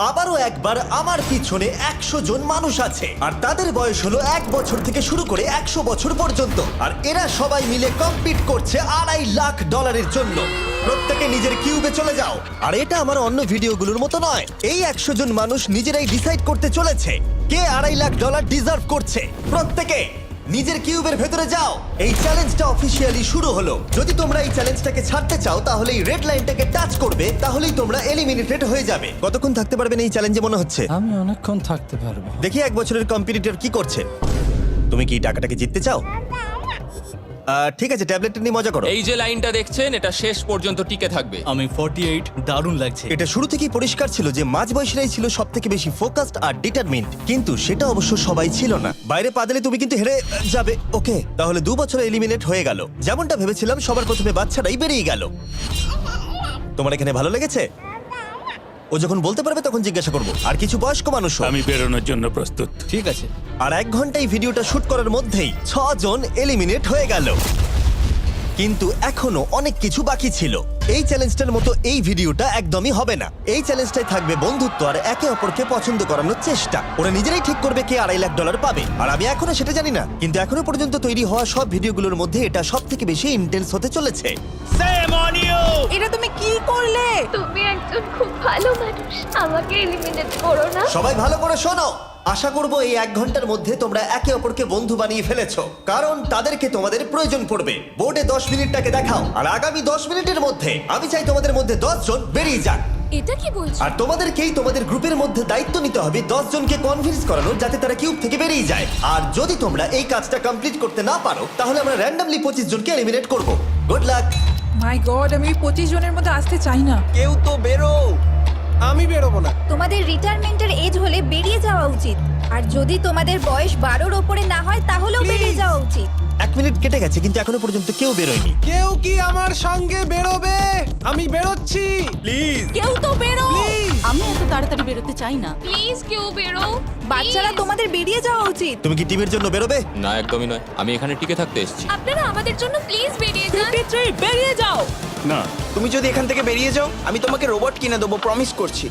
আবারও একবার আমার পিছনে 100 জন মানুষ আছে আর তাদের বয়স হলো 1 বছর থেকে শুরু করে 100 বছর পর্যন্ত। আর এরা সবাই মিলে কম্পিট করছে $2.5 লাখ জন্য। প্রত্যেকে নিজের কিউবে চলে যাও। আর এটা আমার অন্য ভিডিওগুলোর মতো নয়, এই 100 জন মানুষ নিজেরাই ডিসাইড করতে চলেছে কে $2.5 লাখ ডিজার্ভ করছে। প্রত্যেকে নিজের কিউবের ভেতরে যাও। এই চ্যালেঞ্জটা অফিসিয়ালি শুরু হলো। যদি তোমরা এই চ্যালেঞ্জটাকে ছাড়তে চাও তাহলে এই রেড লাইনটাকে টাচ করবে, তাহলেই তোমরা এলিমিনেটেড হয়ে যাবে। কতক্ষণ থাকতে পারবেন এই চ্যালেঞ্জে মনে হচ্ছে? আমি অনেকক্ষণ থাকতে পারবো। দেখি 1 বছরের কম্পিটিটর কি করছে। তুমি কি টাকাটাকে জিততে চাও? ঠিক আছে, ট্যাবলেটটা নিয়ে মজা করো। এই যে লাইনটা দেখছেন এটা শেষ পর্যন্ত টিকে থাকবে। আমি 48, দারুণ লাগছে। এটা শুরু থেকেই পরিষ্কার ছিল যে মাঝবয়সীরাই ছিল সবথেকে বেশি ফোকাসড আর ডিটারমিন্ড, কিন্তু সেটা অবশ্য সবাই ছিল না। বাইরে পা দিলে তুমি কিন্তু হেরে যাবে। ওকে, তাহলে 2 বছরে এলিমিনেট হয়ে গেল। যেমনটা ভেবেছিলাম, সবার প্রথমে বাচ্চারাই বেরিয়ে গেল। তোমার এখানে ভালো লেগেছে? ও যখন বলতে পারবে তখন জিজ্ঞাসা করবো। আর কিছু বয়স্ক মানুষ। আমি বেরোনোর জন্য প্রস্তুত। ঠিক আছে। আর 1 ঘন্টায় ভিডিওটা শুট করার মধ্যেই 6 জন এলিমিনেট হয়ে গেল। কিন্তু এখনো অনেক কিছু বাকি ছিল। এই চ্যালেঞ্জটার মতো এই ভিডিওটা একদমই হবে না। এই চ্যালেঞ্জটাই থাকবে বন্ধুত্ব আর একে অপরকে পছন্দ করানোর চেষ্টা। ওরা নিজেরাই ঠিক করবে কে $2.5 লাখ পাবে। আর আমি এখনো সেটা জানি না, কিন্তু এখনো পর্যন্ত তৈরি হওয়া সব ভিডিওগুলোর মধ্যে এটা সব থেকে বেশি ইন্টেন্স হতে চলেছে। এটা তুমি কি করলে? তুমি একজন খুব ভালো মানুষ, আমাকে এলিমিনেট করো না। সবাই ভালো করে শোনো। আশা করব এই 1 ঘন্টার মধ্যে তোমরা একে অপরকে বন্ধু বানিয়ে ফেলেছো, কারণ তাদেরকে তোমাদের প্রয়োজন পড়বে। বোর্ডে 10 মিনিটটাকে দেখাও, আর আগামী 10 মিনিটের মধ্যে আমি চাই তোমাদের মধ্যে 10 জন বেরিয়ে যাক। এটা কি বলছো? আর তোমাদেরকেই তোমাদের গ্রুপের মধ্যে দায়িত্ব নিতে হবে 10 জনকে কনভিন্স করানোর, যাতে তারা কিউব থেকে বেরিয়ে যায়। আর যদি তোমরা এই কাজটা কমপ্লিট করতে না পারো তাহলে আমরা র্যান্ডমলি 25 জনকে এলিমিনেট করব। Good luck. মাই গড, আমি 25 জনের মধ্যে আসতে চাই না। কেউ তো বেরো। আমি বেরোবো না। তোমাদের রিটায়ারমেন্টের এজ হলে বেরিয়ে যাওয়া উচিত। আর যদি তোমাদের বয়স 12-র ওপরে না হয় তাহলেও বেরিয়ে যাওয়া উচিত। 1 মিনিট কেটে গেছে কিন্তু এখনো পর্যন্ত কেউ বেরোয়নি। কেউ কি আমার সঙ্গে বেরোবে? আমি বেরোচ্ছি। প্লিজ। কেউ তো বেরো। আমি এত তাড়াতাড়ি বেরোতে চাই না। প্লিজ কেউ বেরো। বাচ্চারা, তোমাদের বেরিয়ে যাওয়া উচিত। তুমি কি টিমের জন্য বেরোবে? না, একদমই নয়। আমি এখানে টিকে থাকতে এসেছি। আপনারা আমাদের জন্য প্লিজ বেরিয়ে যান। 53, বেরিয়ে যাও। না, তুমি যদি এখান থেকে বেরিয়ে যাও আমি তোমাকে রোবট কিনে দেবো, প্রমিস করছি।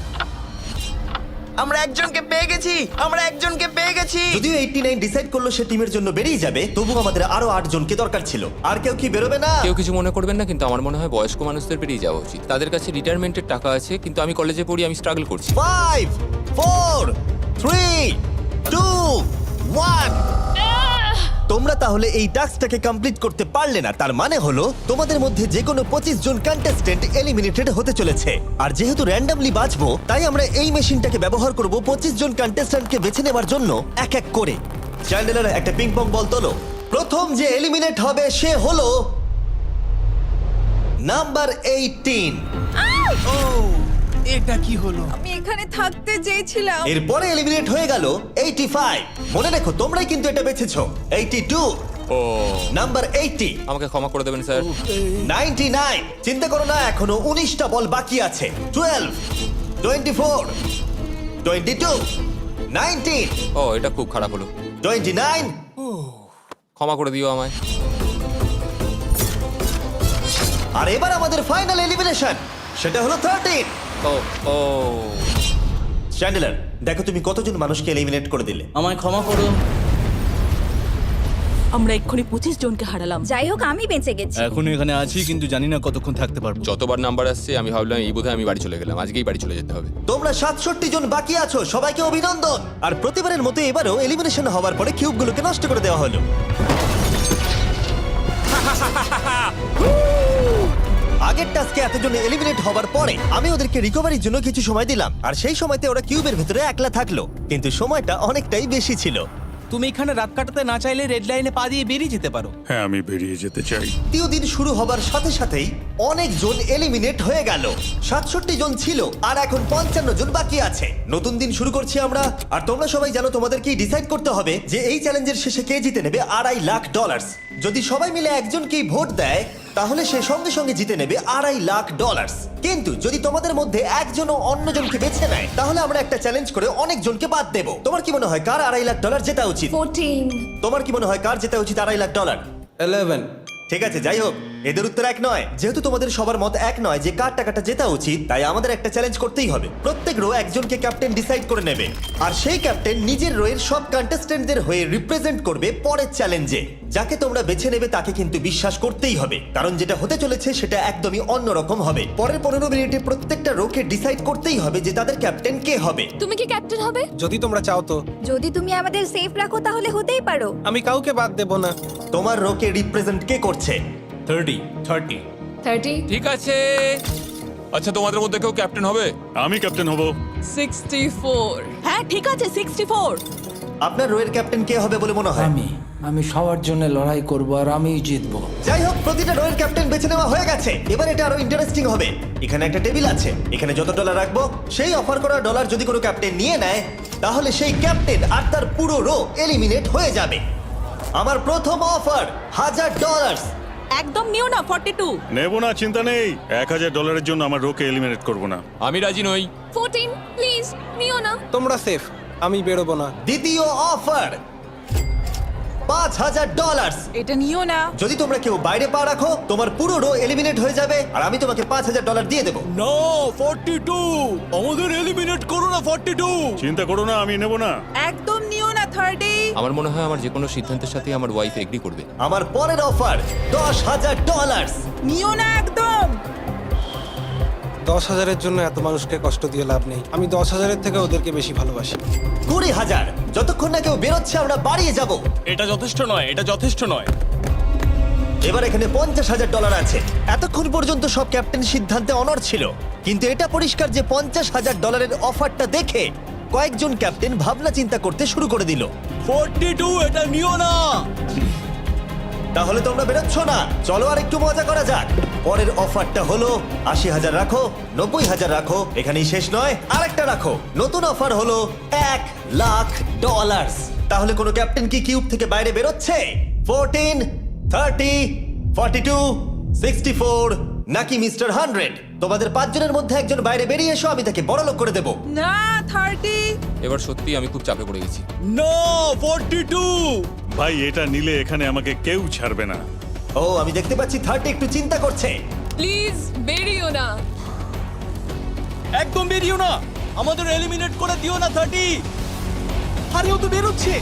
আমরা একজনকে পেয়ে গেছি। যদিও 89 ডিসাইড করলো সে টিমের জন্য বেরিয়ে যাবে, তবু আমাদের আরো 8 জনকে দরকার ছিল। আর কেউ কি বেরোবে না? কেউ কিছু মনে করবেন না, কিন্তু আমার মনে হয় বয়স্ক মানুষদের বেরিয়ে যাওয়া উচিত। তাদের কাছে রিটায়ারমেন্টের টাকা আছে, কিন্তু আমি কলেজে পড়ি, আমি স্ট্রাগল করছি। 5 4 3 2 1। তোমরা তাহলে এই টাস্কটাকে কমপ্লিট করতে পারলে না, তার মানে হলো তোমাদের মধ্যে যে কোনো 25 জন কন্টেস্টেন্ট এলিমিনেটেড হতে চলেছে। আর যেহেতু র্যান্ডমলি বাঁচবো, তাই আমরা এই মেশিনটাকে ব্যবহার করব 25 জন কন্টেস্টেন্টকে বেছে নেওয়ার জন্য এক এক করে। চ্যান্ডেলার, একটা পিং পং বল তোলো। প্রথম যে এলিমিনেট হবে সে হলো নাম্বার 18। এটা কি হলো? আমি এখানে থাকতে চেয়েছিলাম। এরপরে এলিমিনেট হয়ে গেল 85। মনে রেখো তোমরাই কিন্তু এটা বেছেছো। 82, ও, নাম্বার 80, আমাকে ক্ষমা করে দেবেন স্যার। 99। চিন্তা করো না, এখনো 19টা বল বাকি আছে। 12, 24, 22, 19, ও, এটা খুব খারাপ হলো। 29। ক্ষমা করে দিও আমায়। আর এবার আমাদের ফাইনাল এলিমিনেশন, সেটা হলো 13। ও ও, চ্যান্ডেলার, দেখো তুমি কতজন মানুষকে এলিমিনেট করে দিলে। আমায় ক্ষমা করো। আমরা এক্ষুনি 25 জনকে হারালাম। যাই হোক, আমি বেঁচে গেছি। এখনো এখানে আছি, কিন্তু জানি না কতক্ষণ থাকতে পারবো। যতবার নাম্বার আসছে আমি ভাবলাম এই বোধহয় আমি বাড়ি চলে গেলাম, আজকেই বাড়ি চলে যেতে হবে। তোমরা 67 জন বাকি আছো, সবাইকে অভিনন্দন। আর প্রতিবারের মতো এবারও এলিমিনেশন হওয়ার পরে কিউবগুলোকে নষ্ট করে দেওয়া হলো। আগের টাস্কে এতজন এলিমিনেট হওয়ার পরে আমি ওদেরকে রিকভারির জন্য কিছু সময় দিলাম, আর সেই সময়তে ওরা কিউবের ভিতরে একলা থাকলো, কিন্তু সময়টা অনেকটাই বেশি ছিল। তুমি এখানে রাত কাটাতে না চাইলে রেড লাইনে পা দিয়ে বেরিয়ে যেতে পারো। হ্যাঁ, আমি বেরিয়ে যেতে চাই। তৃতীয় দিন শুরু হবার সাথে সাথেই অনেক জন এলিমিনেট হয়ে গেল। 67 জন ছিল আর এখন 55 জন বাকি আছে। নতুন দিন শুরু করছি আমরা, আর তোমরা সবাই জানো তোমাদেরকেই ডিসাইড করতে হবে যে এই চ্যালেঞ্জের শেষে কে জিতে নেবে $2.5 লাখ। যদি সবাই মিলে একজনকেই ভোট দেয় তাহলে সে সঙ্গে সঙ্গে জিতে নেবে $2.5 লাখ। কিন্তু যদি তোমাদের মধ্যে একজনও অন্যজনকে বেছে নেয় তাহলে আমরা একটা চ্যালেঞ্জ করে অনেক জনকে বাদ দেব। তোমার কি মনে হয় কার $2.5 লাখ জেতা উচিত? 14। তোমার কি মনে হয় কার জেতা উচিত $2.5 লাখ? 11। ঠিক আছে, যাই হোক, এদের উত্তর এক নয়। যেহেতু তোমাদের সবার মত এক নয় যে কার টাকাটা জেতা উচিত, তাই আমাদের একটা চ্যালেঞ্জ করতেই হবে। প্রত্যেক রো একজনকে ক্যাপ্টেন ডিসাইড করে নেবে, আর সেই ক্যাপ্টেন নিজের রোয়ের সব কন্টেস্টেন্টদের হয়ে রিপ্রেজেন্ট করবে পরের চ্যালেঞ্জে। যাকে তোমরা বেছে নেবে তাকে কিন্তু বিশ্বাস করতেই হবে, কারণ যেটা হতে চলেছে সেটা একদমই অন্যরকম হবে। পরের 15 মিনিটে প্রত্যেকটা রোকে ডিসাইড করতেই হবে যে তাদের ক্যাপ্টেন কে হবে। তুমি কি ক্যাপ্টেন হবে? যদি তোমরা চাও তো। যদি তুমি আমাদের সেফ রাখো তাহলে হতেই পারো। আমি কাউকে বাদ দেব না। তোমার রোকে রিপ্রেজেন্ট কে করছে? 30 ঠিক আছে। আচ্ছা, তোমাদের মধ্যে কেউ ক্যাপ্টেন হবে? আমি ক্যাপ্টেন হব। 64 হ্যাঁ ঠিক আছে 64। আপনার রোয়ের ক্যাপ্টেন কে হবে বলে মনে হয়? আমি সবার জন্য লড়াই করব আর আমিই জিতবো। যাই হোক, প্রতিটা রোয়ের ক্যাপ্টেন বেছে নেওয়া হয়ে গেছে। এবার এটা আরো ইন্টারেস্টিং হবে। এখানে একটা টেবিল আছে, এখানে যত ডলার রাখবো সেই অফার করা ডলার যদি কোনো ক্যাপ্টেন নিয়ে নেয়, তাহলে সেই ক্যাপ্টেন আর তার পুরো রো এলিমিনেট হয়ে যাবে। আমার প্রথম অফার $1000। একদম নিও না 42। নেব না, চিন্তা নেই। $1000 জন্য আমার রোকে এলিমিনেট করব না। আমি রাজি নই। 14 প্লিজ নিও না। তোমরা সেফ, আমি বেরোবো না। দ্বিতীয় অফার $5000। এটা নিও না। যদি তোমরা কেউ বাইরে পা রাখো, তোমার পুরো রো এলিমিনেট হয়ে যাবে, আর আমি তোমাকে $5000 দিয়ে দেবো। নো 42, আমাদের এলিমিনেট করো না 42। চিন্তা করো না, আমি নেব না। একদম নিও না 30। আমার মনে হয় আমার যে কোনো সিদ্ধান্তের সাথে আমার ওয়াইফ এগ্রি করবে। আমার পরের অফার $10000। নিও না একদম। 10,000-এর জন্য এত মানুষকে কষ্ট দিয়ে লাভ নেই। আমি 10,000-এর থেকে ওদেরকে বেশি ভালোবাসি। 20,000। যতক্ষণ না কেউ বেরোচ্ছে আমরা বাড়িয়ে যাব। এটা যথেষ্ট নয়, এটা যথেষ্ট নয়। এবার এখানে $50,000 আছে। এতক্ষণ পর্যন্ত সব ক্যাপ্টেন সিদ্ধান্তে অনড় ছিল, কিন্তু এটা পরিষ্কার যে $50,000 অফারটা দেখে কয়েকজন ক্যাপ্টেন ভাবনা চিন্তা করতে শুরু করে দিল। 42, এটা নিও না। তাহলে তোমরা বেরোচ্ছ না? চলো আর একটু মজা করা যাক। পরের অফারটা হলো 80,000 রাখো, 90,000 রাখো, এখানেই শেষ নয়, আরেকটা রাখো। নতুন অফার হলো $1,00,000। তাহলে কোনো ক্যাপ্টেন কি কিউব থেকে বাইরে বেরোচ্ছে? 14, 30, 42, 64 নাকি মিস্টার 100? তোমাদের 5 জনের মধ্যে একজন বাইরে বেরিয়ে এসো, আমি তাকে বড়লোক করে দেবো। না 30। এবার সত্যি আমি খুব চাপে পড়ে গেছি। নো 42। ভাই, এটা নিলে এখানে আমাকে কেউ ছাড়বে না। ও, আমি দেখতে পাচ্ছি 30 একটু চিন্তা করছে। প্লিজ বেরিও না। একদম বেরিও না, আমাদের এলিমিনেট করে দিও না 30। আরে ও তো বেরোচ্ছে।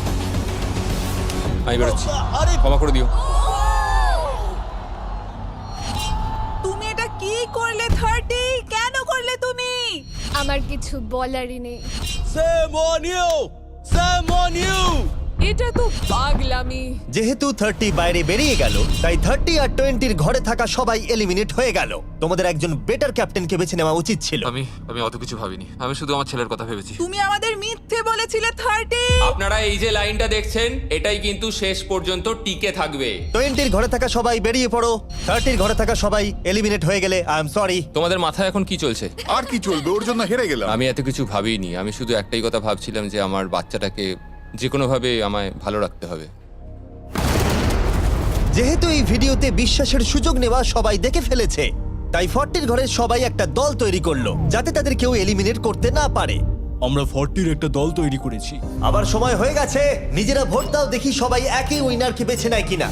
আমি বেরোচ্ছি, আরে ক্ষমা করে দিও। তুমি এটা কি করলে 30? কেন করলে তুমি? আমার কিছু বলারই নেই। Shame on you, shame on you. এটা তো পাগলামি। যেহেতু 30 বাইরে বেরিয়ে গেল, তাই 30 আর 20-র ঘরে থাকা সবাই এলিমিনেট হয়ে গেল। তোমাদের একজন বেটার ক্যাপ্টেনকে বেছে নেওয়া উচিত ছিল। আমি অত কিছু ভাবিনি, আমি শুধু আমার ছেলের কথা ভেবেছি। তুমি আমাদের মিথ্যে বলেছিলে 30। আপনারা এই যে লাইনটা দেখছেন, এটাই কিন্তু শেষ পর্যন্ত টিকে থাকবে। 20-র ঘরে থাকা সবাই বেরিয়ে পড়ো। 30-র ঘরে থাকা সবাই এলিমিনেট হয়ে গেলে আই এম সরি। তোমাদের মাথায় এখন কি চলছে? আর কি চলবে, ওর জন্য হেরে গেলাম। আমি এত কিছু ভাবিনি, আমি শুধু একটাই কথা ভাবছিলাম যে আমার বাচ্চাটাকে যে কোনোভাবে আমায় ভালো রাখতে হবে। যেহেতু এই ভিডিওতে বিশ্বাসের সুযোগ নেওয়া সবাই দেখে ফেলেছে, তাই 40-র ঘরের সবাই একটা দল তৈরি করলো যাতে তাদের কেউ এলিমিনেট করতে না পারে। আমরা 40-র একটা দল তৈরি করেছি। আবার সময় হয়ে গেছে, নিজেরা ভোট দাও, দেখি সবাই একই উইনারকে বেছে নেয় কিনা।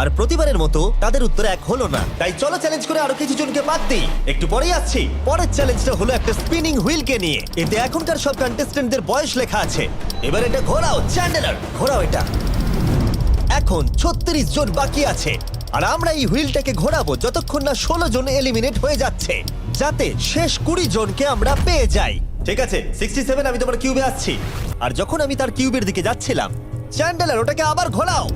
আর প্রতিবারের মতো তাদের উত্তর এক হলো না, তাই চলো চ্যালেঞ্জ করে আরো কিছু জনকে বাদ দিই। একটু পরেই আসছি। পরের চ্যালেঞ্জটা হলো একটা স্পিনিং হুইলকে নিয়ে। এতে এখনকার সব কন্টেস্টেন্টদের বয়স লেখা আছে। এবার এটা ঘোরাও, চ্যান্ডেলার ঘোরাও এটা। এখন 36 জন বাকি আছে, আর আমরা এই হুইলটাকে ঘোরাবো যতক্ষণ না 16 জন এলিমিনেট হয়ে যাচ্ছে, যাতে শেষ 20 জনকে আমরা পেয়ে যাই। ঠিক আছে 67, আমি তোমার কিউবে আসছি। আর যখন আমি তার কিউবের দিকে যাচ্ছিলাম, চ্যান্ডেলার ওটাকে আবার ঘোরাও।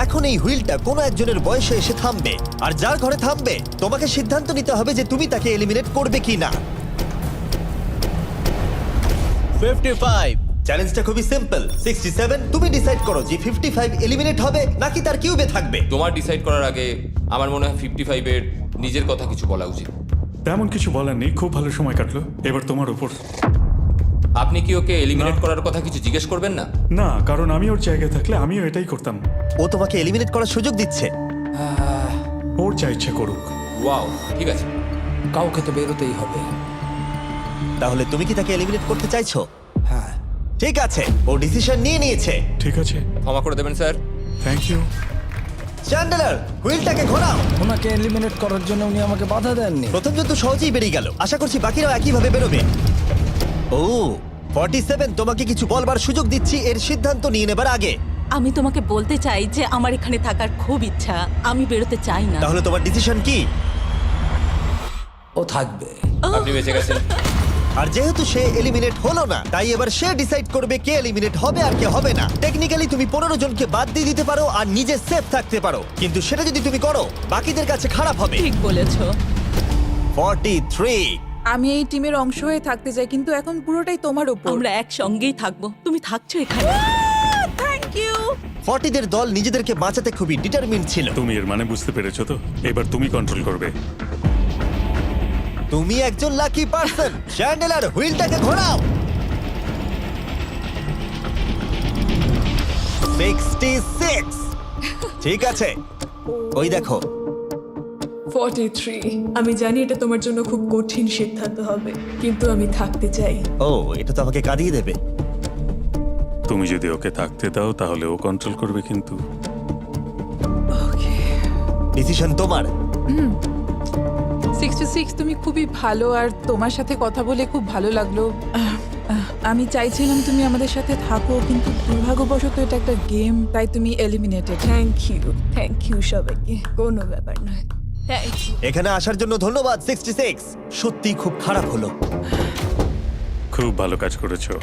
এখন এই হুইলটা কোনো একজনের বয়সে এসে থামবে, আর যার ঘরে থামবে তোমাকে সিদ্ধান্ত নিতে হবে যে তুমি তাকে এলিমিনেট করবে কি না। 55। চ্যালেঞ্জটা খুবই সিম্পল। 67, তুমি ডিসাইড করো যে 55 এলিমিনেট হবে নাকি তার কিউবে থাকবে। তোমার ডিসাইড করার আগে আমার মনে হয় 55-এর নিজের কথা কিছু বলা উচিত। তেমন কিছু বলার নেই, খুব ভালো সময় কাটলো। এবার তোমার উপর। আপনি কি ওকে এলিমিনেট না। করার কথা কিছু জিজ্ঞেস করবেন না? না, কারণ আমি ওর জায়গায় থাকলে আমিও এটাই করতাম। ও তোমাকে এলিমিনেট করার সুযোগ দিচ্ছে। ওর যা ইচ্ছে করুক। ওয়াও, ঠিক আছে। কাউকে তো বেরোতেই হবে। তাহলে তুমি কি তাকে এলিমিনেট করতে চাইছো? হ্যাঁ। ঠিক আছে, ও ডিসিশন নিয়ে নিয়েছে। ঠিক আছে, ক্ষমা করে দেবেন স্যার। Thank you. চ্যান্ডেলার হুইলটাকে ঘোরাও। ওনাকে এলিমিনেট করার জন্য উনি আমাকে বাধা দেননি। প্রথম জন তো সহজেই বেরিয়ে গেল, আশা করছি বাকিরাও একইভাবে বেরোবে। ও 47, তোমাকে কিছু বলবার সুযোগ দিচ্ছি এর সিদ্ধান্ত নিয়ে নেবার আগে। আমি তোমাকে বলতে চাই যে আমার এখানে থাকার খুব ইচ্ছা, আমি বেরোতে চাই না। তাহলে তোমার ডিসিশন কি? ও থাকবে। আপনি বেঁচে গেছেন। আর যেহেতু সে এলিমিনেট হলো না, তাই এবার সে ডিসাইড করবে কে এলিমিনেট হবে আর কে হবে না। টেকনিক্যালি তুমি 15 জনকে বাদ দিয়ে দিতে পারো আর নিজে সেফ থাকতে পারো, কিন্তু সেটা যদি তুমি করো বাকিদের কাছে খারাপ হবে। ঠিক বলেছো। 43। আমি এই টিমের অংশ হয়ে থাকতে চাই, কিন্তু এখন পুরোটাই তোমার উপর। আমরা একসঙ্গেই থাকবো, তুমি থাকছো এখানে। Thank you. 40 দের দল নিজেদেরকে বাঁচাতে খুবই ডিটারমিন ছিল। তুমি এর মানে বুঝতে পেরেছো তো? এবার তুমি কন্ট্রোল করবে। তুমি একজন লাকি পারসন। চ্যান্ডেলার হুইলটাকে ঘোরাও। 66। ঠিক আছে, ওই দেখো। 43। আমি জানি এটা তোমার জন্য খুব কঠিন সিদ্ধান্ত হবে, কিন্তু আমি থাকতে চাই। ও, এটা তো আমাকে কাঁদিয়ে দেবে। তুমি যদি ওকে থাকতে দাও তাহলে ও কন্ট্রোল করবে, কিন্তু ডিসিশন তোমার। 66, তুমি খুবই ভালো আর তোমার সাথে কথা বলে খুব ভালো লাগলো। আমি চাইছিলাম তুমি আমাদের সাথে থাকো, কিন্তু দুর্ভাগ্যবশত এটা একটা গেম, তাই তুমি এলিমিনেটেড। থ্যাংক ইউ সবাইকে, কোনো ব্যাপার নয়। Thank you. এখানে আসার জন্য ধন্যবাদ 66। সত্যি খুব খারাপ হলো। খুব ভালো কাজ করেছো।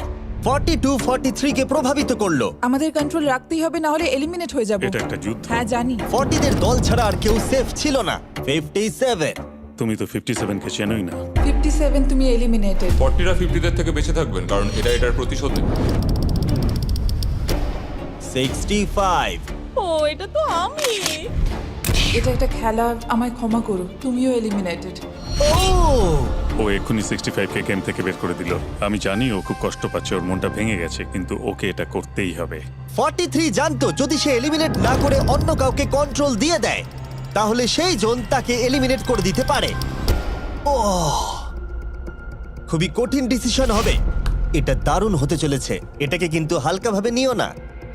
42 43 কে প্রভাবিত করলো। আমাদের কন্ট্রোল রাখতেই হবে, না হলে এলিমিনেট হয়ে যাব। এটা একটা যুদ্ধ। হ্যাঁ জানি। 40 দের দল ছাড়া আর কেউ সেফ ছিল না। 57। তুমি তো 57 কে চেনোই না। 57, তুমি এলিমিনেটেড। 40রা 50দের থেকে বেঁচে থাকবেন, কারণ এটা এটার প্রতিশোধ নেবে। 65। ও, এটা তো আমি। এটা একটা খেলা, আমায় ক্ষমা করো, তুমিও এলিমিনেটেড। ও, ও এক্ষুনি 65 কে গেম থেকে বের করে দিল। আমি জানি ও খুব কষ্ট পাচ্ছে, ওর মনটা ভেঙে গেছে, কিন্তু ওকে এটা করতেই হবে। 43 জানতো যদি সে এলিমিনেট না করে অন্য কাউকে কন্ট্রোল দিয়ে দেয়, তাহলে সেই জন তাকে এলিমিনেট করে দিতে পারে। ও, খুবই কঠিন ডিসিশন হবে। এটা দারুণ হতে চলেছে। এটাকে কিন্তু হালকাভাবে নিও না।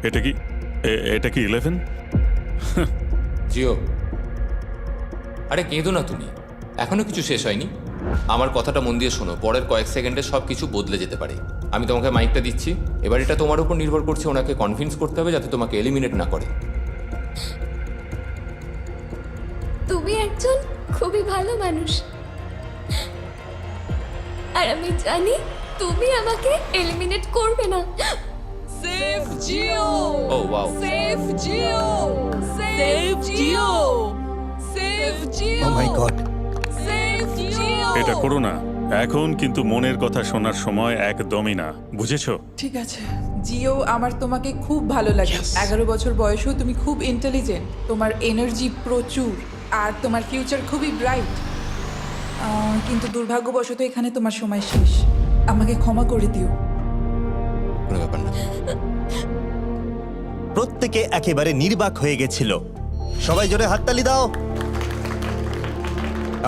এটা কি 11? জিও, আরে কেঁদো না তুমি, এখনো কিছু শেষ হয়নি। আমার কথাটা মন দিয়ে শোনো, পরের কয়েক সেকেন্ডে সব কিছু বদলে যেতে পারে। আমি তোমাকে মাইকটা দিচ্ছি, এবার এটা তোমার উপর নির্ভর করছে। ওনাকে কনভিন্স করতে হবে যাতে তোমাকে এলিমিনেট না করে। তুমি একজন খুবই ভালো মানুষ, আর আমি জানি তুমি আমাকে এলিমিনেট করবে না। Save Jio. Oh wow, save Jio. Save Jio. Save Jio. Oh my God. Save Jio. এটা করো না এখন, কিন্তু মনের কথা শোনার সময় একদমই না, বুঝেছো? ঠিক আছে জিও, আমার তোমাকে খুব ভালো লাগে। 11 বছর বয়সেও তুমি খুব ইন্টেলিজেন্ট, তোমার এনার্জি প্রচুর, আর তোমার ফিউচার খুবই ব্রাইট। কিন্তু দুর্ভাগ্যবশত এখানে তোমার সময় শেষ। আমাকে ক্ষমা করে দিও। কোনো ব্যাপার না। প্রত্যেকে একেবারে নির্বাক হয়ে গেছিল। সবাই জোরে হাততালি দাও।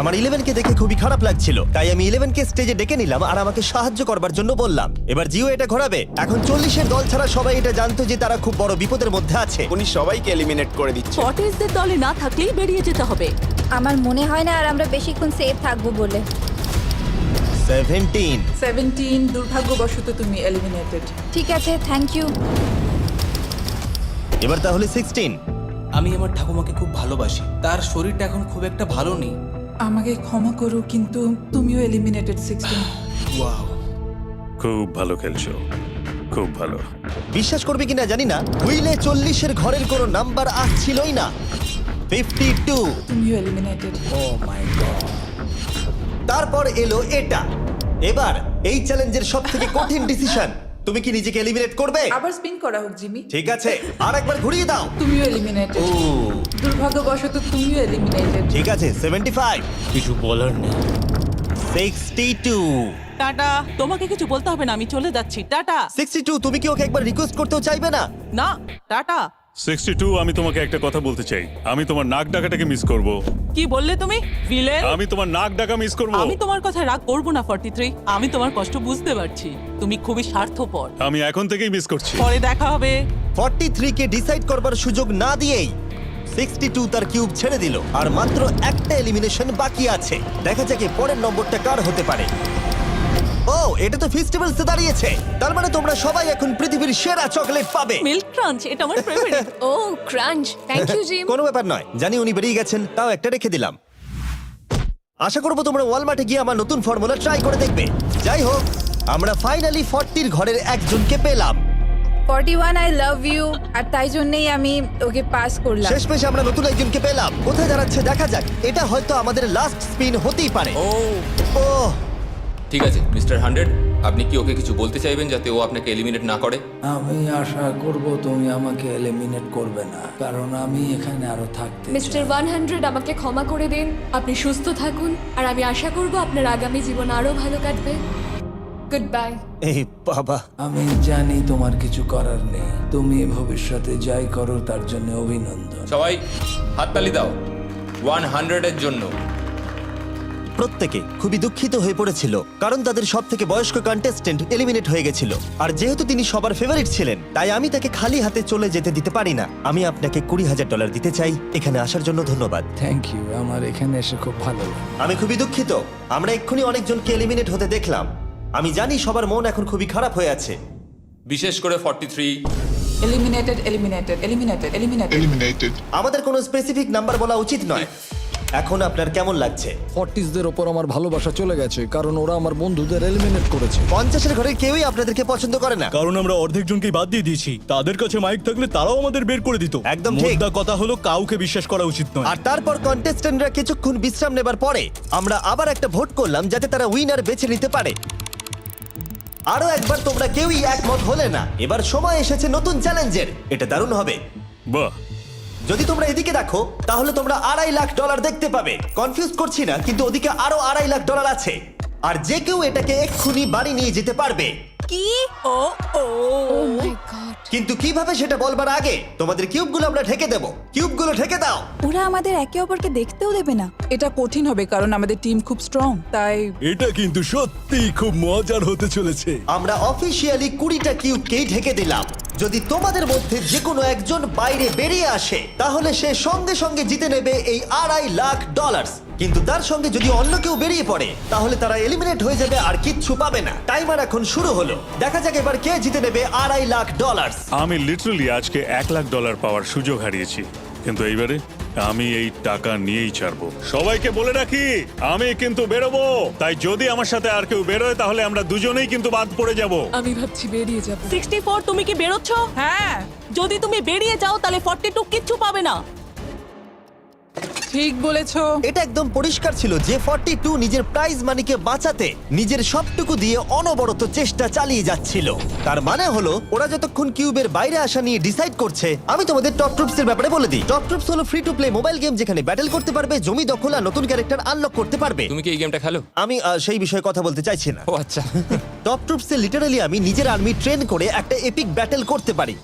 আমার 11 কে দেখে খুবই খারাপ লাগছিল, তাই আমি 11 কে স্টেজে ডেকে নিলাম আর আমাকে সাহায্য করবার জন্য বললাম। এবার জিও এটা ঘোরাবে। এখন 40 এর দল ছাড়া সবাই এটা জানতো যে তারা খুব বড় বিপদের মধ্যে আছে। উনি সবাইকে এলিমিনেট করে দিচ্ছে। 40দের দলে না থাকলেই বেরিয়ে যেতে হবে। আমার মনে হয় না আর আমরা বেশিক্ষণ সেফ থাকবো বলে। 17। দুর্ভাগ্যবশত তুমি এলিমিনেটেড। ঠিক আছে, থ্যাংক ইউ। এবার তাহলে 16। আমি আমার ঠাকুমাকে খুব ভালোবাসি, তার শরীরটা এখন খুব একটা ভালো নেই। আমাকে ক্ষমা করো, কিন্তু তুমিও এলিমিনেটেড 16। ওয়াও, খুব ভালো খেলছো, খুব ভালো। বিশ্বাস করবে কিনা জানি না, হুইলে 40 এর ঘরের কোনো নাম্বার আসছিলই না। 52। তুমিও এলিমিনেটেড। O my god. তারপর এলো এটা। এবার এই চ্যালেঞ্জের সবথেকে কঠিন ডিসিশন। তুমি কি নিজেকে এলিমিনেট করবে? আবার স্পিন করা হোক জিমি। ঠিক আছে, আর একবার ঘুরিয়ে দাও। তুমিও এলিমিনেটেড। ও, দুর্ভাগ্যবশত তুমিও এলিমিনেটেড। ঠিক আছে, 75। কিছু বলার নেই। 62। টাটা, তোমাকে কিছু বলতে হবে না, আমি চলে যাচ্ছি। টাটা। 62, তুমি কি ওকে একবার রিকোয়েস্ট করতেও চাইবে না? না, টাটা। 62, আমি তোমাকে একটা কথা বলতে চাই। আমি তোমার নাক ডাকাটাকে মিস করব। কি বললে তুমি? ভিলেন? আমি তোমার নাক ডাকা মিস করব। আমি তোমার কথা রাগ করব না 43। আমি তোমার কষ্ট বুঝতে পারছি, তুমি খুবই স্বার্থপর। আমি এখন থেকেই মিস করছি। পরে দেখা হবে। 43 কে ডিসাইড করবার সুযোগ না দিয়েই 62 তার কিউব ছেড়ে দিল আর মাত্র একটা এলিমিনেশন বাকি আছে। দেখা যাক এর পরের নম্বরটা কার হতে পারে। ও, এটা তো ফেস্টিভ্যালসে দাঁড়িয়েছে। তার মানে তোমরা সবাই এখন পৃথিবীর সেরা চকলেট পাবে। মিল্ক ক্রাঞ্চ এটা আমার ফেভারিট। ও ক্রাঞ্চ, থ্যাংক ইউ জিম। কোনো ব্যাপার নয়, জানি উনি বেরিয়ে গেছেন, তাও একটা রেখে দিলাম। আশা করবো তোমরা ওয়ালমার্টে গিয়ে আমার নতুন ফর্মুলা ট্রাই করে দেখবে। যাই হোক, আমরা ফাইনালি 40 ঘরের একজনকে পেলাম। 41 আই লাভ ইউ, আর তাই জন্যই আমি ওকে পাস করলাম। শেষমেশ আমরা নতুন একজনকে পেলাম। কোথায় দাঁড়াচ্ছে দেখা যাক। এটা হয়তো আমাদের লাস্ট স্পিন হতেই পারে। ও ও, ঠিক আছে মিস্টার 100, আপনি কি ওকে কিছু বলতে চাইবেন যাতে ও আপনাকে এলিমিনেট না করে? আমি আশা করব তুমি আমাকে এলিমিনেট করবে না, কারণ আমি এখানে আরো থাকতে মিস্টার 100 আমাকে ক্ষমা করে দিন। আপনি সুস্থ থাকুন, আর আমি আশা করব আপনার আগামী জীবন আরো ভালো কাটবে। Good bye. এই বাবা, আমি জানি তোমার কিছু করার নেই। তুমি ভবিষ্যতে যাই করো তার জন্য অভিনন্দন। সবাই হাততালি দাও 100 এর জন্য। প্রত্যেকে খুবই দুঃখিত হয়ে পড়েছিল কারণ তাদের সব থেকে বয়স্ক কন্টেস্টেন্ট এলিমিনেট হয়ে গেছিল। আর যেহেতু তিনি সবার ফেভারিট ছিলেন, তাই আমি তাকে খালি হাতে চলে যেতে দিতে পারি না। আমি আপনাকে $20,000 দিতে চাই। এখানে আসার জন্য ধন্যবাদ। থ্যাংক ইউ, আমার এখানে এসে খুব ভালো লাগে। আমি খুবই দুঃখিত, আমরা এক্ষুনি অনেকজনকে এলিমিনেট হতে দেখলাম। আমি জানি সবার মন এখন খুবই খারাপ হয়ে আছে। বিশেষ করে 43। Eliminated, eliminated, eliminated, eliminated. আমাদের কোনো স্পেসিফিক নাম্বার বলা উচিত নয়। এখন আপনার কেমন লাগছে? 40দের ওপর আমার ভালোবাসা চলে গেছে, কারণ ওরা আমার বন্ধুদের এলিমিনেট করেছে। 50-এর ঘরে কেউই আপনাদেরকে পছন্দ করে না। কারণ আমরা অর্ধেক জনকেই বাদ দিয়ে দিয়েছি। তাদের কাছে মাইক থাকলে তারাও আমাদের বের করে দিত। একদম ঠিক। মোদ্দা কথা হলো কাউকে বিশ্বাস করা উচিত নয়। আর তারপর কন্টেস্ট্যান্টরা কিছুক্ষণ বিশ্রাম নেবার পরে আমরা আবার একটা ভোট করলাম যাতে তারা উইনার বেছে নিতে পারে। আরো একবার তোমরা কেউই একমত হলে না। এবার সময় এসেছে নতুন চ্যালেঞ্জের। এটা দারুণ হবে। বাহ, যদি তোমরা এদিকে দেখো তাহলে তোমরা $2.5 লাখ দেখতে পাবে। কনফিউজ করছি না, কিন্তু ওদিকে আরো $2.5 লাখ আছে। আর যে কেউ এটাকে এক্ষুনি বাড়ি নিয়ে যেতে পারবে। কি? ও ও ও মাই গড। কিন্তু কিভাবে সেটা বলবার আগে তোমাদের কিউবগুলো আমরা ঢেকে দেবো। কিউবগুলো ঢেকে দাও। ওরা আমাদের একে অপরকে দেখতেও দেবে না। এটা কঠিন হবে কারণ আমাদের টিম খুব স্ট্রং, তাই এটা কিন্তু সত্যি খুব মজার হতে চলেছে। আমরা অফিসিয়ালি 20টা কিউবকেই ঢেকে দিলাম। যদি তোমাদের মধ্যে যে কোনো একজন বাইরে বেরিয়ে আসে তাহলে সে সঙ্গে সঙ্গে জিতে নেবে এই $2.5 লাখ। কিন্তু তার সঙ্গে যদি অন্য কেউ বেরিয়ে পড়ে তাহলে তারা এলিমিনেট হয়ে যাবে আর কিচ্ছু পাবে না। টাইমার এখন শুরু হলো। দেখা যাক এবার কে জিতে নেবে $2.5 লাখ। আমি লিটারালি আজকে $1 লাখ পাওয়ার সুযোগ হারিয়েছি, কিন্তু এইবারে আমি এই টাকা নিয়েই ছাড়বো। সবাইকে বলে রাখি, আমি কিন্তু বেরোবো। তাই যদি আমার সাথে আর কেউ বেরোয় তাহলে আমরা দুজনেই কিন্তু বাদ পড়ে যাব। আমি ভাবছি বেরিয়ে যাব। 64 তুমি কি বেরোচ্ছ? হ্যাঁ, যদি তুমি বেরিয়ে যাও তাহলে 42 কিচ্ছু পাবে না। ঠিক বলেছো। এটা একদম পরিষ্কার ছিল যে 42 নিজের প্রাইজ মানিকে বাঁচাতে নিজের সবটুকু দিয়ে অনবরত চেষ্টা চালিয়ে যাচ্ছিল। তার মানে হলো ওরা যতক্ষণ কিউবের বাইরে আসা নিয়ে ডিসাইড করছে। আমি তোমাদের টপ ট্রুপস এর ব্যাপারে বলে দিই। টপ ট্রুপস হলো free to play mobile game যেখানে ব্যাটল করতে পারবে, জমি দখল আর নতুন ক্যারেক্টার আনলক করতে পারবে। তুমি কি এই গেমটা খেলো? আমি সেই বিষয়ে কথা বলতে চাইছি না। ও আচ্ছা। টপ ট্রুপসে লিটারালি আমি নিজের আর্মি ট্রেন করে একটা এপিক ব্যাটল করতে পারি।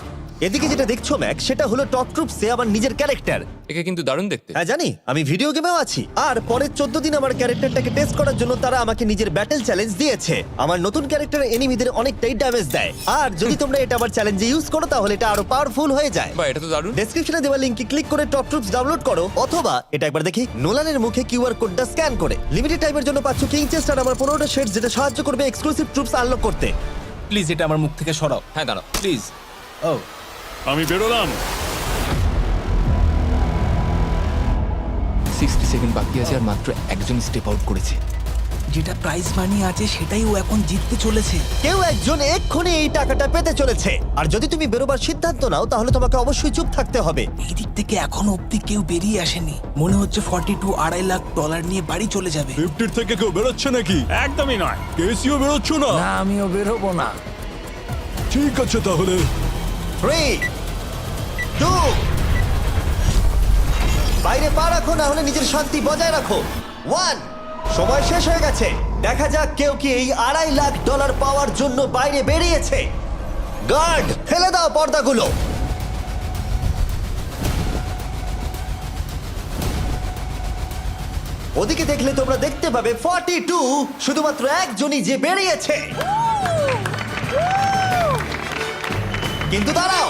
এদিকে যেটা দেখছো ম্যাক, সেটা হলো টপ ট্রুপসে আমার নিজের ক্যারেক্টার। একে কিন্তু দারুণ দেখতে। হ্যাঁ জানি, আমি ভিডিও গেমেও আছি। আর পরের 14 দিন আমার ক্যারেক্টারটাকে টেস্ট করার জন্য তারা আমাকে নিজের ব্যাটল চ্যালেঞ্জ দিয়েছে। আমার নতুন ক্যারেক্টার এনিমিদের অনেকটাই ড্যামেজ দেয়। আর যদি তোমরা এটা আমার চ্যালেঞ্জে ইউজ করো তাহলে এটা আরো পাওয়ারফুল হয়ে যায়। বা এটা তো দারুণ। ডেসক্রিপশনে দেওয়া লিংকে ক্লিক করে টপ ট্রুপস ডাউনলোড করো, অথবা এটা একবার দেখি নোলানের মুখে কিউআর কোডটা স্ক্যান করে। লিমিটেড টাইমের জন্য পাচ্ছ কিং চেস্ট আর আমার 15টা শেডস, যেটা সাহায্য করবে এক্সক্লুসিভ ট্রুপস আনলক করতে। প্লিজ এটা আমার মুখ থেকে সরাও। হ্যাঁ দাঁড়াও। প্লিজ। ও আমি বেরোলাম। 60 সেকেন্ড বাকি আছে আর মাত্র একজন স্টেপ আউট করেছে। যেটা প্রাইজ মানি আছে সেটাই ও এখন জিততে চলেছে। কেউ একজন এক্ষুনি এই টাকাটা পেতে চলেছে। আর যদি তুমি বেরোবার সিদ্ধান্ত নাও তাহলে তোমাকে অবশ্যই চুপ থাকতে হবে। এই দিক থেকে এখনো অব্দি কেউ বেরিয়ে আসেনি। মনে হচ্ছে 42 $2.5 লাখ নিয়ে বাড়ি চলে যাবে। 50 থেকে কেউ বেরোচ্ছে নাকি? একদমই নয়। কেসিও বেরোচ্ছ না? না, আমিও বেরোবো না। ঠিক আছে তাহলে। 3, 2, বাইরে পা রাখো, না হলে নিজের শান্তি বজায় রাখো। 1, সময় শেষ হয়ে গেছে। দেখা যাক কেউ কি এই $2.5 লাখ পাওয়ার জন্য বাইরে বেরিয়েছে। গার্ড, ফেলে দাও পর্দাগুলো। ওদিকে দেখলে তোমরা দেখতে পাবে 42 শুধুমাত্র একজনই যে বেরিয়েছে। কিন্তু দাঁড়াও,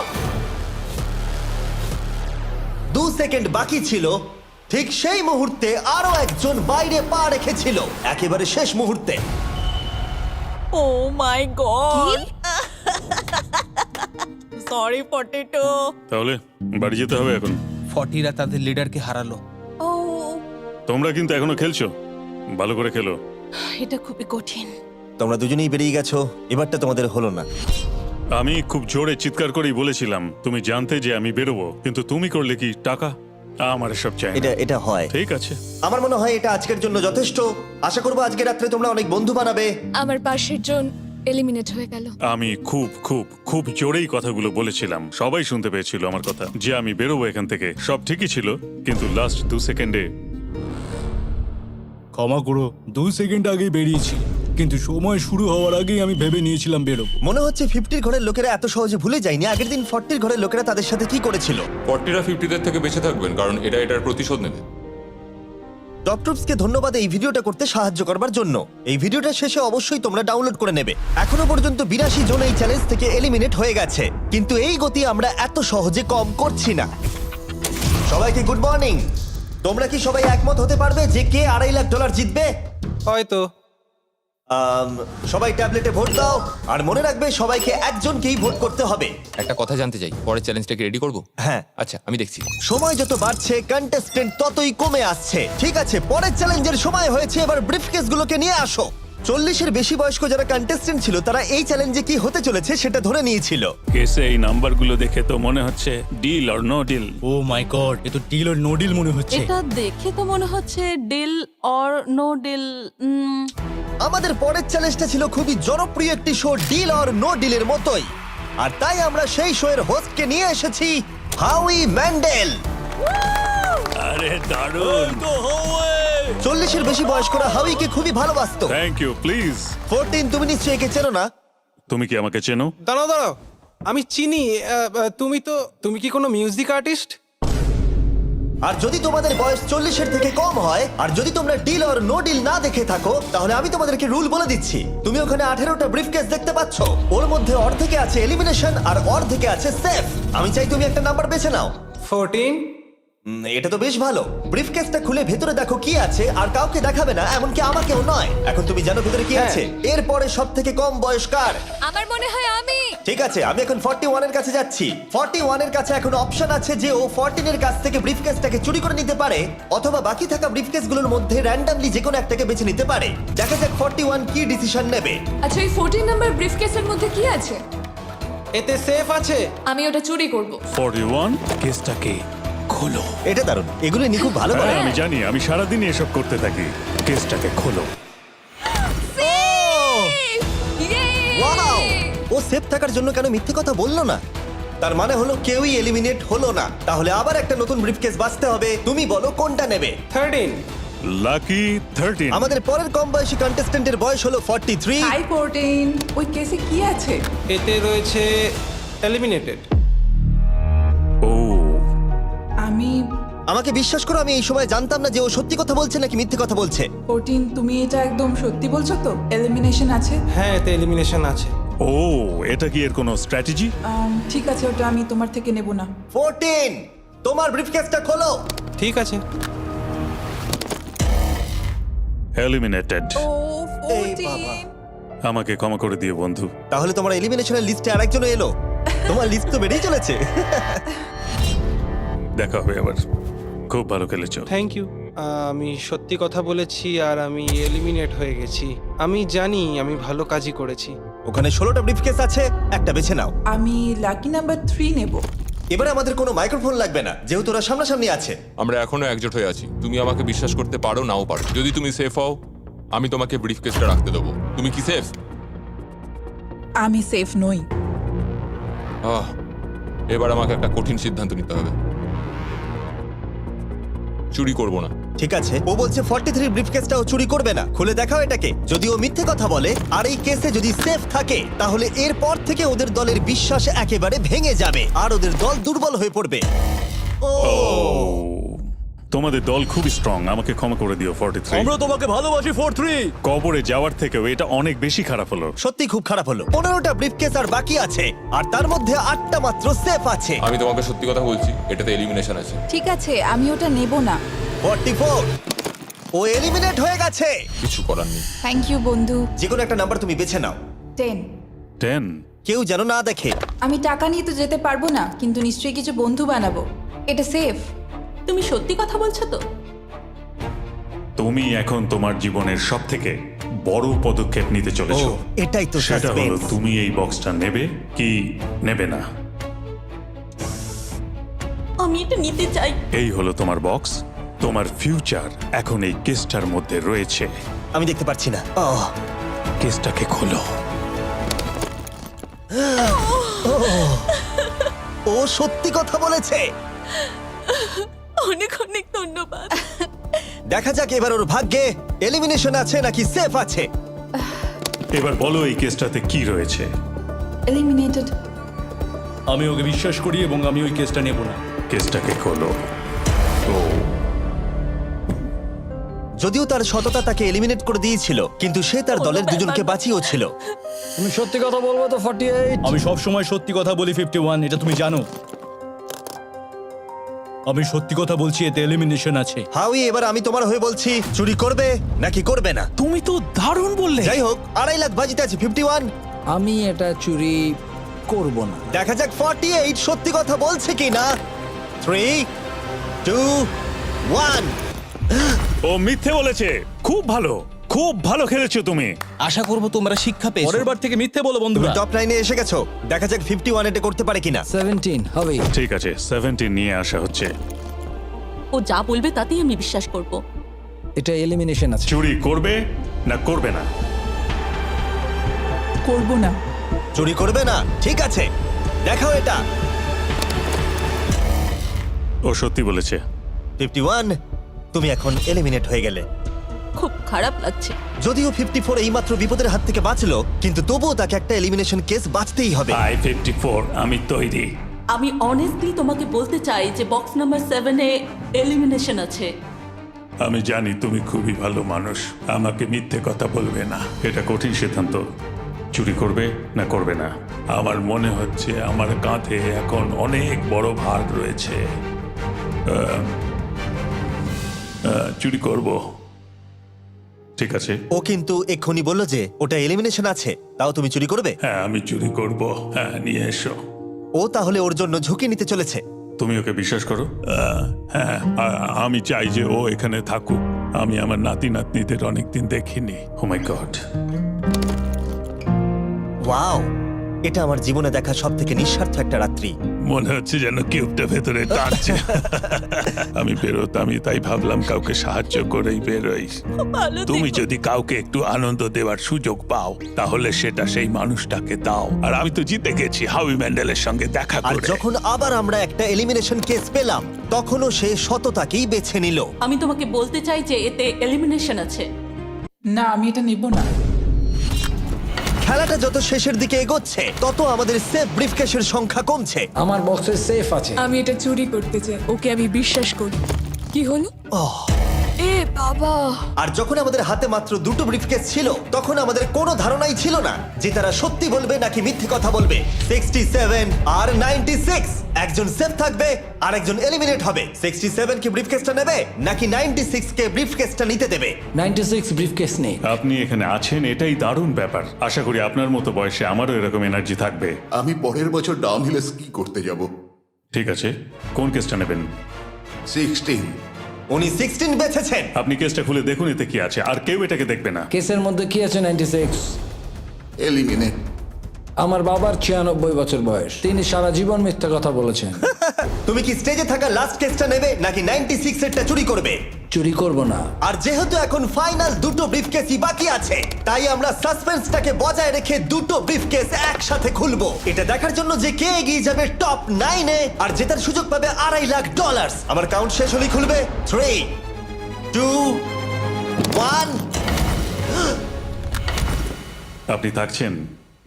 2 সেকেন্ড বাকি ছিল, ঠিক সেই মুহূর্তে আরো একজন বাইরে পা রেখেছিল, একেবারে শেষ মুহূর্তে। ও মাই গড সরি পটেটো। তাহলে বাড়ি যেতে হবে এখন। ফর্টিরা তাদের লিডারকে হারালো। ও তোমরা কিন্তু এখনো খেলছো, ভালো করে খেলো। এটা খুবই কঠিন। তোমরা দুজনেই বেরিয়ে গেছো, এবারটা তোমাদের হলো না। আমি খুব জোরে চিৎকার করেই বলেছিলাম তুমি জানতে যে আমি বেরোবো, কিন্তু তুমি করলে কি টাকা? আমার সব চাই না। এটা হয়। ঠিক আছে, আমার মনে হয় এটা আজকের জন্য যথেষ্ট। আশা করবো আজকে রাত্রে তোমরা অনেক বন্ধু বানাবে। আমার পাশের জন এলিমিনেট হয়ে গেল। আমি খুব খুব খুব জোরেই কথাগুলো বলেছিলাম, সবাই শুনতে পেয়েছিল আমার কথা, যে আমি বেরোবো এখান থেকে। সব ঠিকই ছিল, কিন্তু লাস্ট 2 সেকেন্ডে ক্ষমা করো, 2 সেকেন্ড আগে বেরিয়েছি, কিন্তু সময় শুরু হওয়ার আগেই আমি ভেবে নিয়েছিলাম বেরোবো। মনে হচ্ছে 50 ঘরের লোকেরা এত সহজে ভুলে যায়নি আগের দিন 40 ঘরের লোকেরা তাদের সাথে কি করেছিল। 40রা 50দের থেকে বেঁচে থাকবেন, কারণ এটার প্রতিশোধ নেবে। টপ ট্রুপসকে ধন্যবাদ এই ভিডিওটা করতে সাহায্য করবার জন্য। এই ভিডিওটা শেষে অবশ্যই তোমরা ডাউনলোড করে নেবে। এখনো পর্যন্ত 82 জন এই চ্যালেঞ্জ থেকে এলিমিনেট হয়ে গেছে, কিন্তু এই গতি আমরা এত সহজে কম করছি না। সবাইকে গুড মর্নিং। তোমরা কি সবাই একমত হতে পারবে যে কে $2.5 লাখ জিতবে? হয়তো। সবাই ট্যাবলেটে ভোট দাও, আর মনে রাখবে সবাইকে একজনকেই ভোট করতে হবে। একটা কথা জানতে চাই, পরের চ্যালেঞ্জটাকে রেডি করব? হ্যাঁ। আচ্ছা, আমি দেখছি। সময় যত বাড়ছে কন্টেস্টেন্ট ততই কমে আসছে। ঠিক আছে, পরের চ্যালেঞ্জের সময় হয়েছে, এবার ব্রিফকেসগুলোকে নিয়ে আসো। 40-এর বেশি বয়স্ক যারা কন্টেস্টেন্ট ছিল তারা এই চ্যালেঞ্জে কি হতে চলেছে সেটা ধরে নিয়েছিল। কেসে এই নাম্বারগুলো দেখে তো মনে হচ্ছে deal or no deal. Oh my God, এ তো ডিল আর নো ডিল মনে হচ্ছে। এটা দেখে তো মনে হচ্ছে ডিল অর নো ডিল। আমাদের পরের চ্যালেঞ্জটা ছিল খুবই জনপ্রিয় একটি শো, ডিল অর নো ডিলের মতোই, আর তাই আমরা সেই শো এর হোস্টকে নিয়ে এসেছি, হাউই ম্যান্ডেল। আরে দারুণ। 40-এর বেশি বয়স্করা হাউইকে খুবই ভালোবাসতো। Thank you, please. 14, তুমি নিশ্চয়ই একে চেনো না? তুমি কি আমাকে চেনো? দাঁড়াও, আমি চিনি। তুমি কি কোনো মিউজিক আর্টিস্ট? আর যদি তোমাদের বয়স 40-এর থেকে কম হয়, আর যদি তোমরা ডিল অর নো ডিল না দেখে থাকো, তাহলে আমি তোমাদেরকে রুল বলে দিচ্ছি। তুমি ওখানে 18টা ব্রিফকেস দেখতে পাচ্ছ, ওর মধ্যে অর্ধেকে আছে এলিমিনেশন আর অর্ধেকে আছে সেফ। আমি চাই তুমি একটা নাম্বার বেছে নাও। 14। এটা তো বেশ ভালো। ব্রিফকেসটা খুলে ভেতরে দেখো কি আছে, আর কাউকে দেখাবে না, এমনকি আমাকেও নয়। এখন তুমি জানো ভেতরে কি আছে? এরপরে সব থেকে কম বয়স্কার। আমার মনে হয় আমি। ঠিক আছে, আমি এখন 41 এর কাছে যাচ্ছি। 41 এর কাছে এখন অপশন আছে যে ও 14 এর কাছ থেকে ব্রিফকেসটাকে চুরি করে নিতে পারে, অথবা বাকি থাকা ব্রিফকেসগুলোর মধ্যে র্যান্ডমলি যে কোনো একটাকে বেছে নিতে পারে। দেখা যাক 41 কি ডিসিশন নেবে। আচ্ছা, এই 14 নাম্বার ব্রিফকেসের মধ্যে কি আছে? এতে সেফ আছে। আমি ওটা চুরি করব। 41 কেসটাকে খোলো। এটা দারুণ, এগুলো নি খুব ভালো করে। হ্যাঁ, আমি জানি, আমি সারাদিন এসব করতে থাকি। কেসটাকে খোলো। ওয়াও! ও সেফ থাকার জন্য কেন মিথ্যে কথা বললো না? তার মানে হলো কেউই এলিমিনেট হলো না। তাহলে আবার একটা নতুন ব্রিফকেস বাছতে হবে। তুমি বলো কোনটা নেবে? 13। লাকি 13। আমাদের পরের কম বয়সী কন্টেস্ট্যান্টের বয়স হলো 43। হাই 14, ওই কেসে কি আছে? এতে রয়েছে এলিমিনেটেড। ও, আমাকে বিশ্বাস করো, আমি এই সময় জানতাম না যে ও সত্যি কথা বলছে নাকি মিথ্যে কথা বলছে। 14, তুমি এটা একদম সত্যি বলছো তো? এলিমিনেশন আছে? হ্যাঁ, এতে এলিমিনেশন আছে। ও, এটা কি এর কোনো স্ট্র্যাটেজি? ঠিক আছে, ওটা আমি তোমার থেকে নেব না। 14, তোমার ব্রিফকেসটা খোলো। ঠিক আছে। এলিমিনেটেড। ও এই বাবা। 14। আমাকে ক্ষমা করে দিও বন্ধু। তাহলে তোমার এলিমিনেশনের লিস্টে আরেকজন এলো। তোমার লিস্ট তো বেড়েই চলেছে। দেখা হবে আবার। খুব ভালো খেলেছো। Thank you. আমি সত্যি কথা বলেছি আর আমি এলিমিনেট হয়ে গেছি। আমি জানি আমি ভালো কাজই করেছি। ওখানে 16টা ব্রিফকেস আছে, একটা বেছে নাও। আমি লাকি নাম্বার 3 নেব। এবারে আমাদের কোনো মাইক্রোফোন লাগবে না, যেহেতু ওরা সামনাসামনি আছে। আমরা এখনো একজোট হয়ে আছি। তুমি আমাকে বিশ্বাস করতে পারো নাও পারো। যদি তুমি সেফ হও, আমি তোমাকে ব্রিফকেসটা রাখতে দেবো। তুমি কি সেফ? আমি সেফ নই। এবার আমাকে একটা কঠিন সিদ্ধান্ত নিতে হবে। চুরি করব না। ঠিক আছে, ও বলছে 43 ব্রিফকেসটাও চুরি করবে না। খুলে দেখাও এটাকে। যদি ও মিথ্যে কথা বলে আর এই কেসে যদি সেফ থাকে, তাহলে এরপর থেকে ওদের দলের বিশ্বাস একেবারে ভেঙে যাবে আর ওদের দল দুর্বল হয়ে পড়বে। ও, তোমাদের দল খুব স্ট্রং, আমাকে ক্ষমা করে দিও 43। আমরা তোমাকে ভালোবাসি 43। কবরে যাওয়ার থেকেও এটা অনেক বেশি খারাপ হলো। সত্যি খুব খারাপ হলো। 15টা ব্রিফকেস আর বাকি আছে, আর তার মধ্যে 8টা মাত্র সেফ আছে। আমি তোমাকে সত্যি কথা বলছি, এটাতে এলিমিনেশন আছে। ঠিক আছে, আমি ওটা নেব না। 44, ও এলিমিনেট হয়ে গেছে। কিছু করার নেই। থ্যাংক ইউ বন্ধু। যে কোনো একটা নাম্বার তুমি বেছে নাও। 10। 10। কেউ যেন না দেখে। আমি টাকা নিয়ে তো যেতে পারবো না, কিন্তু নিশ্চয়ই কিছু বন্ধু বানাবো। এটা সেফ। তুমি সত্যি কথা বলছো তো? তুমি এখন তোমার জীবনের সবথেকে বড় পদক্ষেপ নিতে চলেছো। ও, এটাই তো সেটা হলো সাসপেন্স। তুমি এই বক্সটা নেবে কি নেবে না। আমি এটা নিতে চাই। এই হলো তোমার বক্স। তোমার ফিউচার এখন এই কেসটার মধ্যে রয়েছে। আমি দেখতে পাচ্ছি না। কেসটাকে খোলো। ও সত্যি কথা বলেছে। অনেক অনেক ধন্যবাদ। দেখা যাক এবার ওর ভাগ্যে এলিমিনেশন আছে নাকি সেফ আছে। এবার বলো এই কেসটাতে কি রয়েছে। এলিমিনেটেড। আমি ওকে বিশ্বাস করি এবং আমি ওই কেসটা নেব না। কেসটাকে খোলো। ও যদিও তার সততা তাকে এলিমিনেট করে দিয়েছিল, কিন্তু সে তার দলের দুজনকে বাঁচিয়েও ছিল। তুমি সত্যি কথা বলবো তো 48? আমি সব সময় সত্যি কথা বলি 51, এটা তুমি জানো। আমি সত্যি কথা বলছি, এতে এলিমিনেশন আছে। হাউই, এবার আমি তোমার হয়ে বলছি, চুরি করবে নাকি করবে না। তুমি তো দারুণ বললে। যাই হোক, 2.5 লাখ বাজিতে আছে 51। আমি এটা চুরি করব না। দেখা যাক 48 সত্যি কথা বলছে কি না। 3, 2, 1। ও মিথ্যে বলেছে। খুব ভালো, খুব ভালো খেলেছো তুমি। আশা করব তোমরা শিক্ষা পেয়েছো। পরের বার থেকে মিথ্যে বলো বন্ধুরা। টপ 9 এ এসে গেছো। দেখা যাক 51 এটা করতে পারে কিনা। 17 হবে। ঠিক আছে, 17 নিয়ে আসা হচ্ছে। ও যা বলবে তাতেই আমি বিশ্বাস করব। এটা এলিমিনেশন আছে। চুরি করবে না করবে না। করব না। চুরি করবে না, ঠিক আছে, দেখাও এটা। ও সত্যি বলেছে। 51, তুমি এখন এলিমিনেট হয়ে গেলে। খুব খারাপ লাগছে। যদিও 54 এইমাত্র বিপদের হাত থেকে বাঁচলো, কিন্তু তবুও তাকে একটা এলিমিনেশন কেস বাঁচতেই হবে। আই 54, আমি তৈরি। আমি অনেস্টলি তোমাকে বলতে চাই যে বক্স নাম্বার 7 এ এলিমিনেশন আছে। আমি জানি তুমি খুবই ভালো মানুষ, আমাকে মিথ্যে কথা বলবে না। এটা কঠিন সিদ্ধান্ত, চুরি করবে না করবে না। আমার মনে হচ্ছে আমার কাঁধে এখন অনেক বড় ভার রয়েছে। চুরি করব। ঠিক আছে। ও কিন্তু এক্ষুনি বললো যে ওটা এলিমিনেশন আছে, তাও তুমি চুরি করবে। হ্যাঁ, আমি চুরি করব। হ্যাঁ, নিয়ে এসো। ও তাহলে ওর জন্য ঝুঁকি নিতে চলেছে। তুমি ওকে বিশ্বাস করো? হ্যাঁ, আমি চাই যে ও এখানে থাকুক। আমি আমার নাতি নাতনিদের অনেকদিন দেখিনি। ও মাই গড। ওয়াও, এটা আমার জীবনে দেখা সব থেকে নিঃস্বার্থ একটা রাত্রি। মনে হচ্ছে যেন কিউবটা ভেতরে টানছে। আমি বেরোতামই, তাই ভাবলাম কাউকে সাহায্য করেই বেরোই। তুমি যদি কাউকে একটু আনন্দ দেওয়ার সুযোগ পাও, তাহলে সেটা সেই মানুষটাকে দাও। আর আমি তো জিতে গেছি হাউই ম্যান্ডেলের সঙ্গে দেখা আর করে। যখন আবার আমরা একটা এলিমিনেশন কেস পেলাম, তখনও সে সততাকেই বেছে নিল। আমি তোমাকে বলতে চাই যে এতে এলিমিনেশন আছে। না, আমি এটা নেব না। খেলাটা যত শেষের দিকে এগোচ্ছে, তত আমাদের সেফ ব্রিফকেসের সংখ্যা কমছে। আমার বক্সে সেফ আছে। আমি এটা চুরি করতে চাই। ওকে আমি বিশ্বাস করি। কি হলো? এ বাবা! আর যখন আমাদের হাতে মাত্র 2টো ব্রিফকেস ছিল, তখন আমাদের কোনো ধারণাই ছিল না যে তারা সত্যি বলবে নাকি মিথ্যে কথা বলবে। 67 আর 96, একজন সেফ থাকবে আর একজন এলিমিনেট হবে। 67 কি ব্রিফকেসটা নেবে নাকি 96 কে ব্রিফকেসটা নিতে দেবে? 96 ব্রিফকেস নেই। আপনি এখানে আছেন, এটাই দারুণ ব্যাপার। আশা করি আপনার মতো বয়সে আমারও এরকম এনার্জি থাকবে। আমি পরের বছর ডাউনহিলে স্কি করতে যাব। ঠিক আছে, কোন কেসটা নেবেন? 16। উনি 16 বেছেছেন। আপনি কেসটা খুলে দেখুন এতে কি আছে, আর কেউ এটাকে দেখবে না। কেসের মধ্যে কি আছে? 96। এলিমিনেট। আমার বাবার 96 বছর বয়স, তিনি সারা জীবন মিথ্যা কথা বলেছেন। তুমি কি স্টেজে থাকা লাস্ট কেসটা নেবে নাকি 96 এরটা চুরি করবে? চুরি করব না। আর যেহেতু এখন ফাইনাল 2টো ব্রিফকেসই বাকি আছে, তাই আমরা সাসপেন্সটাকে বজায় রেখে 2টো ব্রিফকেস একসাথে খুলবো। এটা দেখার জন্য যে কে এগিয়ে যাবে টপ 9 এ আর জেতার সুযোগ পাবে $2.5 লাখ। আমার কাউন্ট শেষ হলেই খুলবে। 3, 2, 1। আপনি থাকছেন?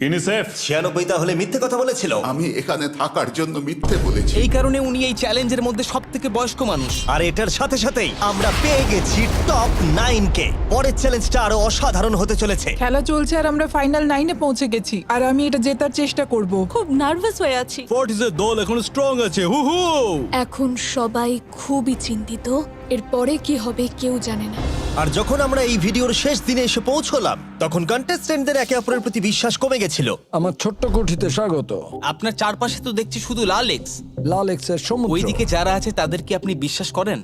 ইউনিসেফ 96 তাহলে মিথ্যে কথা বলেছিল। আমি এখানে থাকার জন্য মিথ্যে বলেছি। এই কারণে উনি এই চ্যালেঞ্জের মধ্যে সব থেকে বয়স্ক মানুষ। আর এটার সাথে সাথেই আমরা পেয়ে গেছি টপ 9 কে। পরের চ্যালেঞ্জটা আরো অসাধারণ হতে চলেছে। খেলা চলছে আর আমরা ফাইনাল 9-এ পৌঁছে গেছি আর আমি এটা জেতার চেষ্টা করব। খুব নার্ভাস হয়ে আছি। ফর্টিসের দল এখন স্ট্রং আছে। হু হু। এখন সবাই খুবই চিন্তিত, এরপরে কি হবে কেউ জানে না। আর যখন আমরা এই ভিডিওর শেষ দিনে এসে পৌঁছলাম তখন কন্টেস্টেন্টদের একে অপরের প্রতি বিশ্বাস কমে গেছিল। আমার ছোট্ট কুঠিতে স্বাগত। আপনার চারপাশে তো দেখছি শুধু লাল এক্স। লাল এক্সের সমুদ্র। ওইদিকে যারা আছে তাদের কি আপনি বিশ্বাস করেন?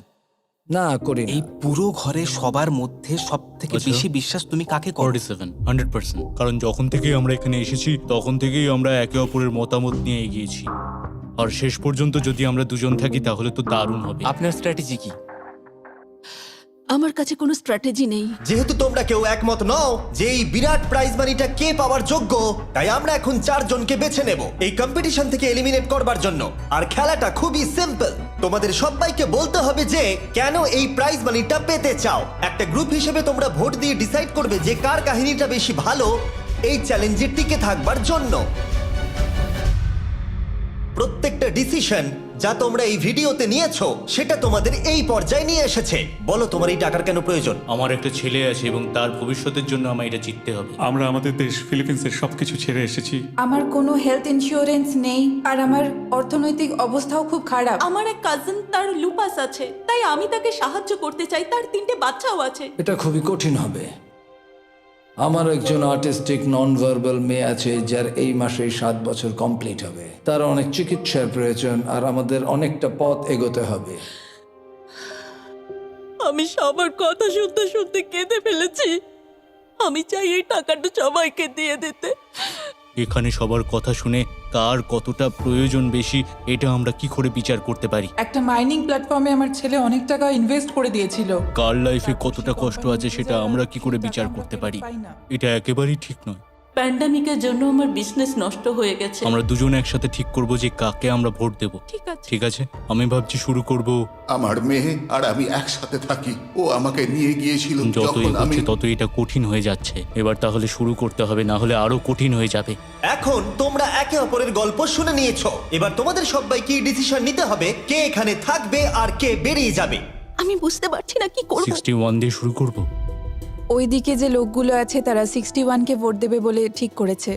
না করি না। এই পুরো ঘরে সবার মধ্যে সব থেকে বেশি বিশ্বাস তুমি কাকে করো? 47 100%। কারণ যখন থেকেই আমরা এখানে এসেছি তখন থেকেই আমরা একে অপরের মতামত নিয়ে এগিয়েছি। আর শেষ পর্যন্ত যদি আমরা দুজন থাকি তাহলে তো দারুণ হবে। আপনার স্ট্র্যাটেজি কি? আমার কাছে কোনো স্ট্র্যাটেজি নেই। যেহেতু তোমরা কেউ একমত নও যে এই বিরাট প্রাইজ মানিটা কে পাওয়ার যোগ্য, তাই আমরা এখন 4 জনকে বেছে নেব এই কম্পিটিশন থেকে এলিমিনেট করবার জন্য। আর খেলাটা খুবই সিম্পল। তোমাদের সবাইকে বলতে হবে যে কেন এই প্রাইজ মানিটা পেতে চাও। একটা গ্রুপ হিসেবে তোমরা ভোট দিয়ে ডিসাইড করবে যে কার কাহিনীটা বেশি ভালো এই চ্যালেঞ্জে টিকে থাকবার জন্য। প্রত্যেকটা ডিসিশন যা তোমরা এই ভিডিওতে নিয়েছো সেটা তোমাদের এই পর্যায়ে নিয়ে এসেছে। বলো তোমার এই টাকার কেন প্রয়োজন? আমার একটা ছেলে আছে এবং তার ভবিষ্যতের জন্য আমার এটা জিততে হবে। আমরা আমাদের দেশ ফিলিপিন্সের সবকিছু ছেড়ে এসেছি। আমার কোনো হেলথ ইন্স্যুরেন্স নেই আর আমার অর্থনৈতিক অবস্থাও খুব খারাপ। আমার এক কাজিন, তার লুপাস আছে, তাই আমি তাকে সাহায্য করতে চাই। তার 3টে বাচ্চাও আছে। এটা খুবই কঠিন হবে। আমার একজন আর্টিস্টিক নন ভার্বাল মেয়ে আছে যার এই মাসেই 7 বছর কমপ্লিট হবে। তার অনেক চিকিৎসার প্রয়োজন আর আমাদের অনেকটা পথ এগোতে হবে। আমি সবার কথা শুনতে শুনতে কেঁদে ফেলেছি। আমি চাই এই টাকাটা সবাইকে দিয়ে দিতে। এখানে সবার কথা শুনে কার কতটা প্রয়োজন বেশি এটা আমরা কি করে বিচার করতে পারি? একটা মাইনিং প্ল্যাটফর্মে আমার ছেলে অনেক টাকা ইনভেস্ট করে দিয়েছিল। কার লাইফে কতটা কষ্ট আছে সেটা আমরা কি করে বিচার করতে পারি? এটা একেবারেই ঠিক নয়। প্যান্ডামিকের জন্য আমার বিজনেস নষ্ট হয়ে গেছে। আমরা দুজন একসাথে ঠিক করব যে কাকে আমরা ভোট দেব। ঠিক আছে। ঠিক আছে, আমি ভাবছি শুরু করব। আমার মেয়ে আর আমি একসাথে থাকি। ও আমাকে নিয়ে গিয়েছিল যত যখন আমি এগোচ্ছে তত এটা কঠিন হয়ে যাচ্ছে। এবার তাহলে শুরু করতে হবে, না হলে আরো কঠিন হয়ে যাবে। এখন তোমরা একে অপরের গল্প শুনে নিয়েছো। এবার তোমাদের সবাইকে ডিসিশন নিতে হবে কে এখানে থাকবে আর কে বেরিয়ে যাবে। আমি বুঝতে পারছি না কি করব। 61 দিয়ে শুরু করব। ওইদিকে যে লোকগুলো আছে তারা 61-কে ভোট দেবে বলে ঠিক করেছে।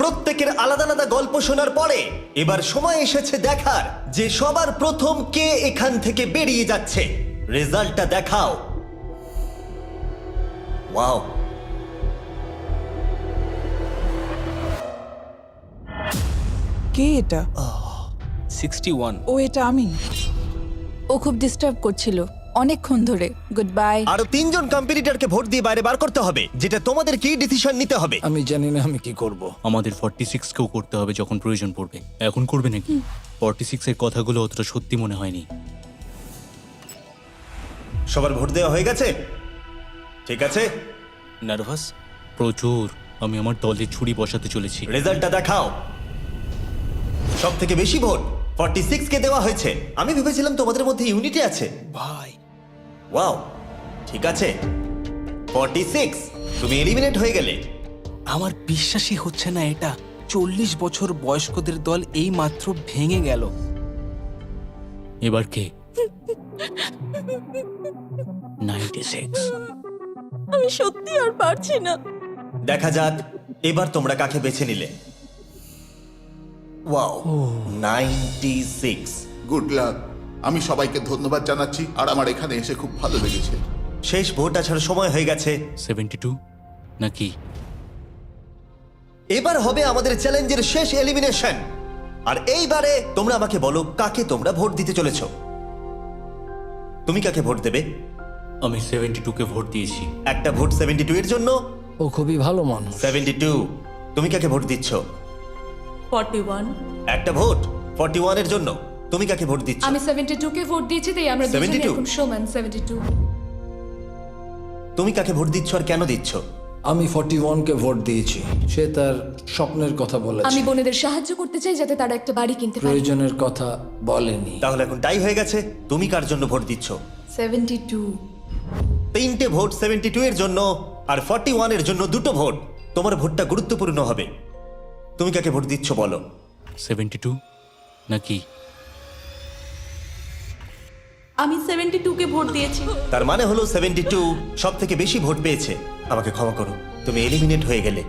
প্রত্যেকের আলাদা আলাদা গল্প শোনার পরে এবার সময় এসেছে দেখার যে সবার প্রথম কে এখান থেকে বেরিয়ে যাচ্ছে। রেজাল্টটা দেখাও। ওয়াও, কে এটা? 61। ও এটা আমি। ও খুব ডিস্টার্ব করছিল অনেকক্ষণ ধরে। Good bye. আরো 3 জন কম্পিটিটরকে ভোট দিয়ে বাইরে বার করতে হবে, যেটা তোমাদের কি ডিসিশন নিতে হবে। আমি জানি না আমি কি করব। আমাদের 46 কেও করতে হবে যখন প্রয়োজন পড়বে। এখন করবে নাকি? 46 এর কথাগুলো অতটা সত্যি মনে হয়নি। সবার ভোট দেওয়া হয়ে গেছে? ঠিক আছে। নার্ভাস? প্রচুর। আমি আমার দলে ছুরি বসাতে চলেছি। রেজাল্টটা দেখাও। সব থেকে বেশি ভোট 46 কে দেওয়া হয়েছে। আমি ভেবেছিলাম তোমাদের মধ্যে ইউনিটি আছে। ভাই, ওয়াও, ঠিক আছে। 46, তুমি এলিমিনেট হয়ে গেলে। আমার বিশ্বাসই হচ্ছে না এটা। 40 বছর বয়স্কদের দল এই মাত্র ভেঙে গেল। এবার কে? 96। আমি সত্যি আর পারছি না। দেখা যাক এবার তোমরা কাকে বেছে নিলে। ওয়াও, 96। Good luck. আমি সবাইকে ধন্যবাদ জানাচ্ছি আর আমার এখানে এসে খুব ভালো লেগেছে। শেষ ভোট আসার সময় হয়ে গেছে। 72 নাকি? এবার হবে আমাদের চ্যালেঞ্জের শেষ এলিমিনেশন। আর এইবারে তোমরা আমাকে বলো কাকে তোমরা ভোট দিতে চলেছো। তুমি কাকে ভোট দেবে? আমি 72 কে ভোট দিয়েছি। একটা ভোট 72 এর জন্য। ও খুবই ভালো মানুষ। 72। তুমি কাকে ভোট দিচ্ছ? 41। একটা ভোট 41 এর জন্য। তুমি কাকে ভোট দিচ্ছ? আমি 72 কে ভোট দিয়েছি, তাই আমরা দুজনে 72? এখন সমান। 72। তুমি কাকে ভোট দিচ্ছ আর কেন দিচ্ছ? আমি 41-কে ভোট দিয়েছি। সে তার স্বপ্নের কথা বলেছে। আমি বোনেদের সাহায্য করতে চাই যাতে তারা একটা বাড়ি কিনতে পারে। প্রয়োজনের কথা বলেনি। তাহলে এখন টাই হয়ে গেছে। তুমি কার জন্য ভোট দিচ্ছ? 72। 3টে ভোট 72 এর জন্য আর 41 এর জন্য 2টো ভোট। তোমার ভোটটা গুরুত্বপূর্ণ হবে। তুমি কাকে ভোট দিচ্ছ বলো? 72 নাকি? আমি 72 কে ভোট দিয়েছি। তার মানে হলো 72 সব থেকে বেশি ভোট পেয়েছে। আমাকে ক্ষমা করো, তুমি এলিমিনেট হয়ে গেলে।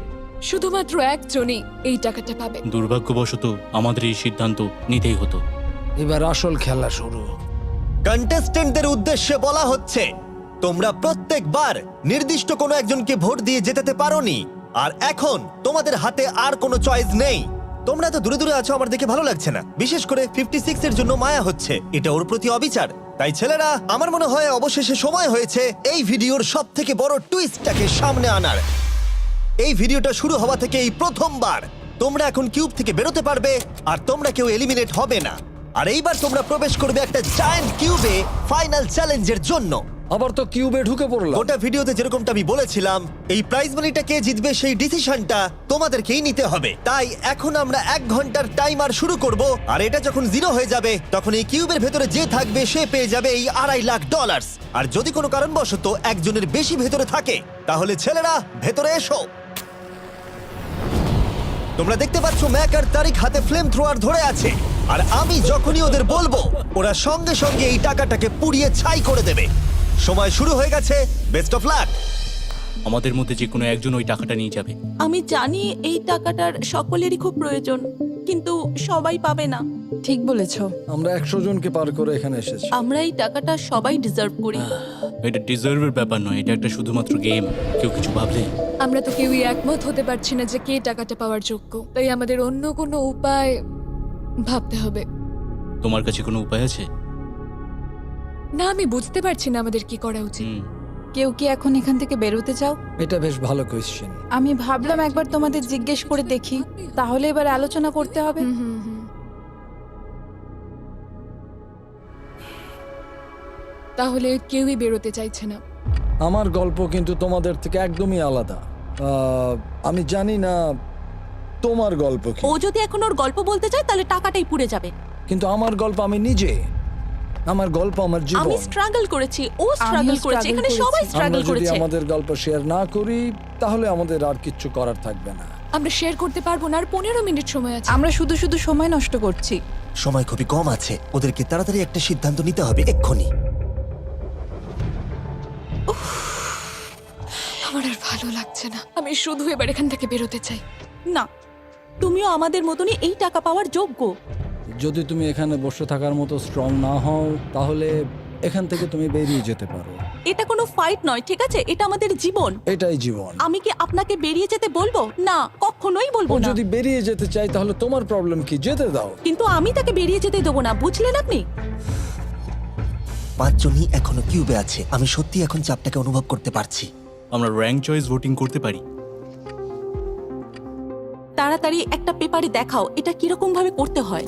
শুধুমাত্র একজনই এই টাকাটা পাবে। দুর্ভাগ্যবশত আমাদের এই সিদ্ধান্ত নিতেই হতো। এবার আসল খেলা শুরু। কন্টেস্টেন্টদের উদ্দেশ্যে বলা হচ্ছে, তোমরা প্রত্যেকবার নির্দিষ্ট কোনো একজনকে ভোট দিয়ে জেতাতে পারোনি, আর এখন তোমাদের হাতে আর কোনো চয়েস নেই। তোমরা তো দূরে দূরে আছো, আমার দেখে ভালো লাগছে না। বিশেষ করে 56 এর জন্য মায়া হচ্ছে, এটা ওর প্রতি অবিচার। তাই ছেলেরা, আমার মনে হয় অবশেষে সময় হয়েছে এই ভিডিওর সব থেকে বড় টুইস্টটাকে সামনে আনার। এই ভিডিওটা শুরু হওয়া থেকে এই প্রথমবার তোমরা এখন কিউব থেকে বেরোতে পারবে, আর তোমরা কেউ এলিমিনেট হবে না। আর এইবার তোমরা প্রবেশ করবে একটা জায়ান্ট কিউবে ফাইনাল চ্যালেঞ্জের জন্য। আবার তো কিউবে ঢুকে পড়লাম। গোটা ভিডিওতে যেরকমটা আমি বলেছিলাম, এই প্রাইজ মানিটা কে জিতবে সেই ডিসিশনটা তোমাদেরকেই নিতে হবে। তাই এখন আমরা 1 ঘন্টার টাইমার শুরু করব, আর এটা যখন 0 হয়ে যাবে তখন এই কিউবের ভেতরে যে থাকবে সে পেয়ে যাবে এই $2.5 লাখ। আর যদি কোনো কারণবশত একজনের বেশি ভেতরে থাকে, তাহলে ছেলেরা ভেতরে এসো। তোমরা দেখতে পাচ্ছ ম্যাক আর তারিক হাতে ফ্লেম থ্রোয়ার ধরে আছে, আর আমি যখনই ওদের বলবো ওরা সঙ্গে সঙ্গে এই টাকাটাকে পুড়িয়ে ছাই করে দেবে। সময় শুরু হয়ে গেছে, বেস্ট অফ লাক। আমাদের মধ্যে যে কোনো একজন ওই টাকাটা নিয়ে যাবে। আমি জানি এই টাকাটার সকলেরই খুব প্রয়োজন, কিন্তু সবাই পাবে না। ঠিক বলেছো। আমরা 100 জনকে পার করে এখানে এসেছি। আমরা এই টাকাটা সবাই ডিজার্ভ করি। এটা ডিজার্ভের ব্যাপার নয়, এটা একটা শুধুমাত্র গেম। কেউ কিছু ভাবলে? আমরা তো কেউই একমত হতে পারছি না যে কে টাকাটা পাওয়ার যোগ্য, তাই আমাদের অন্য কোনো উপায় ভাবতে হবে। তোমার কাছে কোনো উপায় আছে? না, আমি বুঝতে পারছি না আমাদের কি করা উচিত। কেউ কি এখন এখান থেকে বেরোতে চাও? এটা বেশ ভালো কোয়েশ্চেন। আমি ভাবলাম একবার তোমাদের জিজ্ঞেস করে দেখি, তাহলে এবার আলোচনা করতে হবে। তাহলে কেউই বেরোতে চাইছে না। আমার গল্প কিন্তু তোমাদের থেকে একদমই আলাদা। আমি জানি না তোমার গল্প কি। ও যদি এখন ওর গল্প বলতে চায় তাহলে টাকাটাই পুড়ে যাবে। কিন্তু আমার গল্প আমি নিজে, আমার গল্প আমার জীবন। আমি স্ট্রাগল করেছি, ও স্ট্রাগল করেছে, এখানে সবাই স্ট্রাগল আমরা যদি করেছে। আমাদের গল্প শেয়ার না করি তাহলে আমাদের আর কিচ্ছু করার থাকবে না। আমরা শেয়ার করতে পারবো না, আর 15 মিনিট সময় আছে। আমরা শুধু শুধু সময় নষ্ট করছি। সময় খুবই কম আছে, ওদেরকে তাড়াতাড়ি একটা সিদ্ধান্ত নিতে হবে এক্ষুনি। আমার আর ভালো লাগছে না, আমি শুধু এবার এখান থেকে বেরোতে চাই। না, তুমিও আমাদের মতনই এই টাকা পাওয়ার যোগ্য। যদি তুমি এখানে বসে থাকার মতো স্ট্রং না হও তাহলে এখান থেকে তুমি বেরিয়ে যেতে পারো। এটা কোনো ফাইট নয়, ঠিক আছে? এটা আমাদের জীবন। এটাই জীবন। আমি কি আপনাকে বেরিয়ে যেতে বলবো? না, কখনোই বলবো ও না। যদি বেরিয়ে যেতে চাই তাহলে তোমার প্রবলেম কি? যেতে দাও। কিন্তু আমি তাকে বেরিয়ে যেতে দেবো না, বুঝলেন আপনি? 5 জনই এখনো কিউবে আছে। আমি সত্যি এখন চাপটাকে অনুভব করতে পারছি। আমরা র্যাঙ্ক চয়েস ভোটিং করতে পারি। তাড়াতাড়ি একটা পেপারে দেখাও এটা কিরকম ভাবে করতে হয়।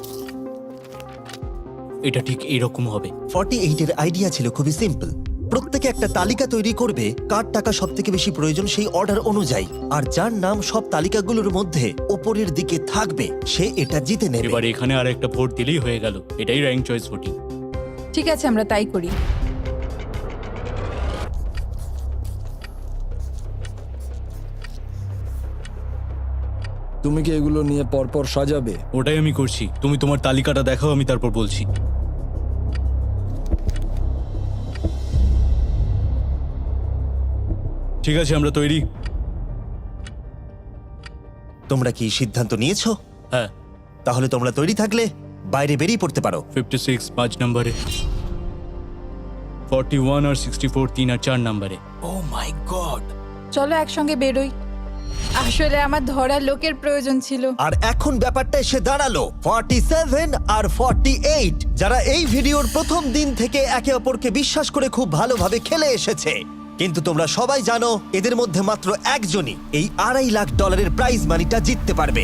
এটা ঠিক এরকম হবে। 48 এর আইডিয়া ছিল খুবই সিম্পল। প্রত্যেকে একটা তালিকা তৈরি করবে কার টাকা সব থেকে বেশি প্রয়োজন সেই অর্ডার অনুযায়ী, আর যার নাম সব তালিকাগুলোর মধ্যে ওপরের দিকে থাকবে সে এটা জিতে নেবে। এবার এখানে আর একটা ভোট দিলেই হয়ে গেল। এটাই র্যাঙ্ক চয়েস ভোটিং। ঠিক আছে, আমরা তাই করি। তুমি কি এগুলো নিয়ে পরপর সাজাবে? ওটাই আমি করছি। তুমি তোমার তালিকাটা দেখাও, আমি তারপর বলছি। ঠিক আছে, আমরা তৈরি। তোমরা কি সিদ্ধান্ত নিয়েছো? হ্যাঁ। তাহলে তোমরা তৈরি থাকলে বাইরে বেরিয়ে পড়তে পারো। 56 5 নম্বরে, 41 আর 64 3 আর 4 নম্বরে। ও মাই গড! চলো একসঙ্গে বেরোই। আসলে আমার ধরার লোকের প্রয়োজন ছিল। আর এখন ব্যাপারটা এসে দাঁড়ালো 47 আর 48, যারা এই ভিডিওর প্রথম দিন থেকে একে অপরকে বিশ্বাস করে খুব ভালোভাবে খেলে এসেছে। কিন্তু তোমরা সবাই জানো এদের মধ্যে মাত্র একজনই এই $2.5 লাখ প্রাইজ মানিটা জিততে পারবে।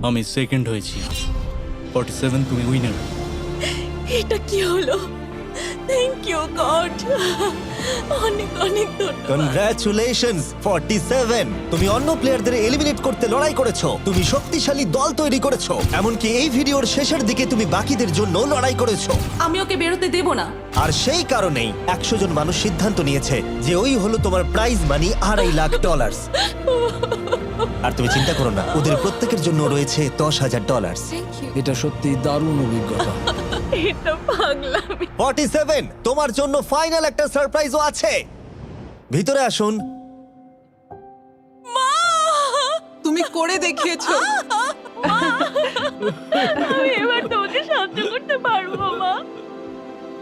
আমি সেকেন্ড হয়েছি। 47 তুমি উইনার। এটা কি হলো? থ্যাংক ইউ গড, অনেক অনেক ধন্যবাদ। কনগ্রাচুলেশনস 47, তুমি অন্য প্লেয়ারদের এলিমিনেট করতে লড়াই করেছো, তুমি শক্তিশালী দল তৈরি করেছো, এমনকি এই ভিডিওর শেষের দিকে তুমি বাকিদের জন্য লড়াই করেছো। আমি ওকে বেরোতে দেব না। আর সেই কারণেই 100 জন মানুষ সিদ্ধান্ত নিয়েছে যে ওই হলো তোমার প্রাইজ মানি $2.5 লাখ। আর তুমি চিন্তা করো না, ওদের প্রত্যেকের জন্য রয়েছে $10,000। Thank you. এটা সত্যি দারুণ অভিজ্ঞতা। এটা পাগলামি। 47, তোমার জন্য ফাইনাল একটা সারপ্রাইজও আছে। ভিতরে আসুন। তুমি করে দেখিয়েছো। আমি এবার তোমাকে সাহায্য করতে পারবো মা।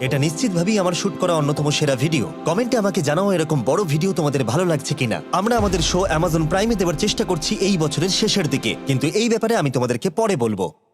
এটা নিশ্চিতভাবেই আমার শুট করা অন্যতম সেরা ভিডিও। কমেন্টে আমাকে জানাও এরকম বড় ভিডিও তোমাদের ভালো লাগছে কিনা। আমরা আমাদের শো অ্যামাজন প্রাইমে দেওয়ার চেষ্টা করছি এই বছরের শেষের দিকে, কিন্তু এই ব্যাপারে আমি তোমাদেরকে পরে বলবো।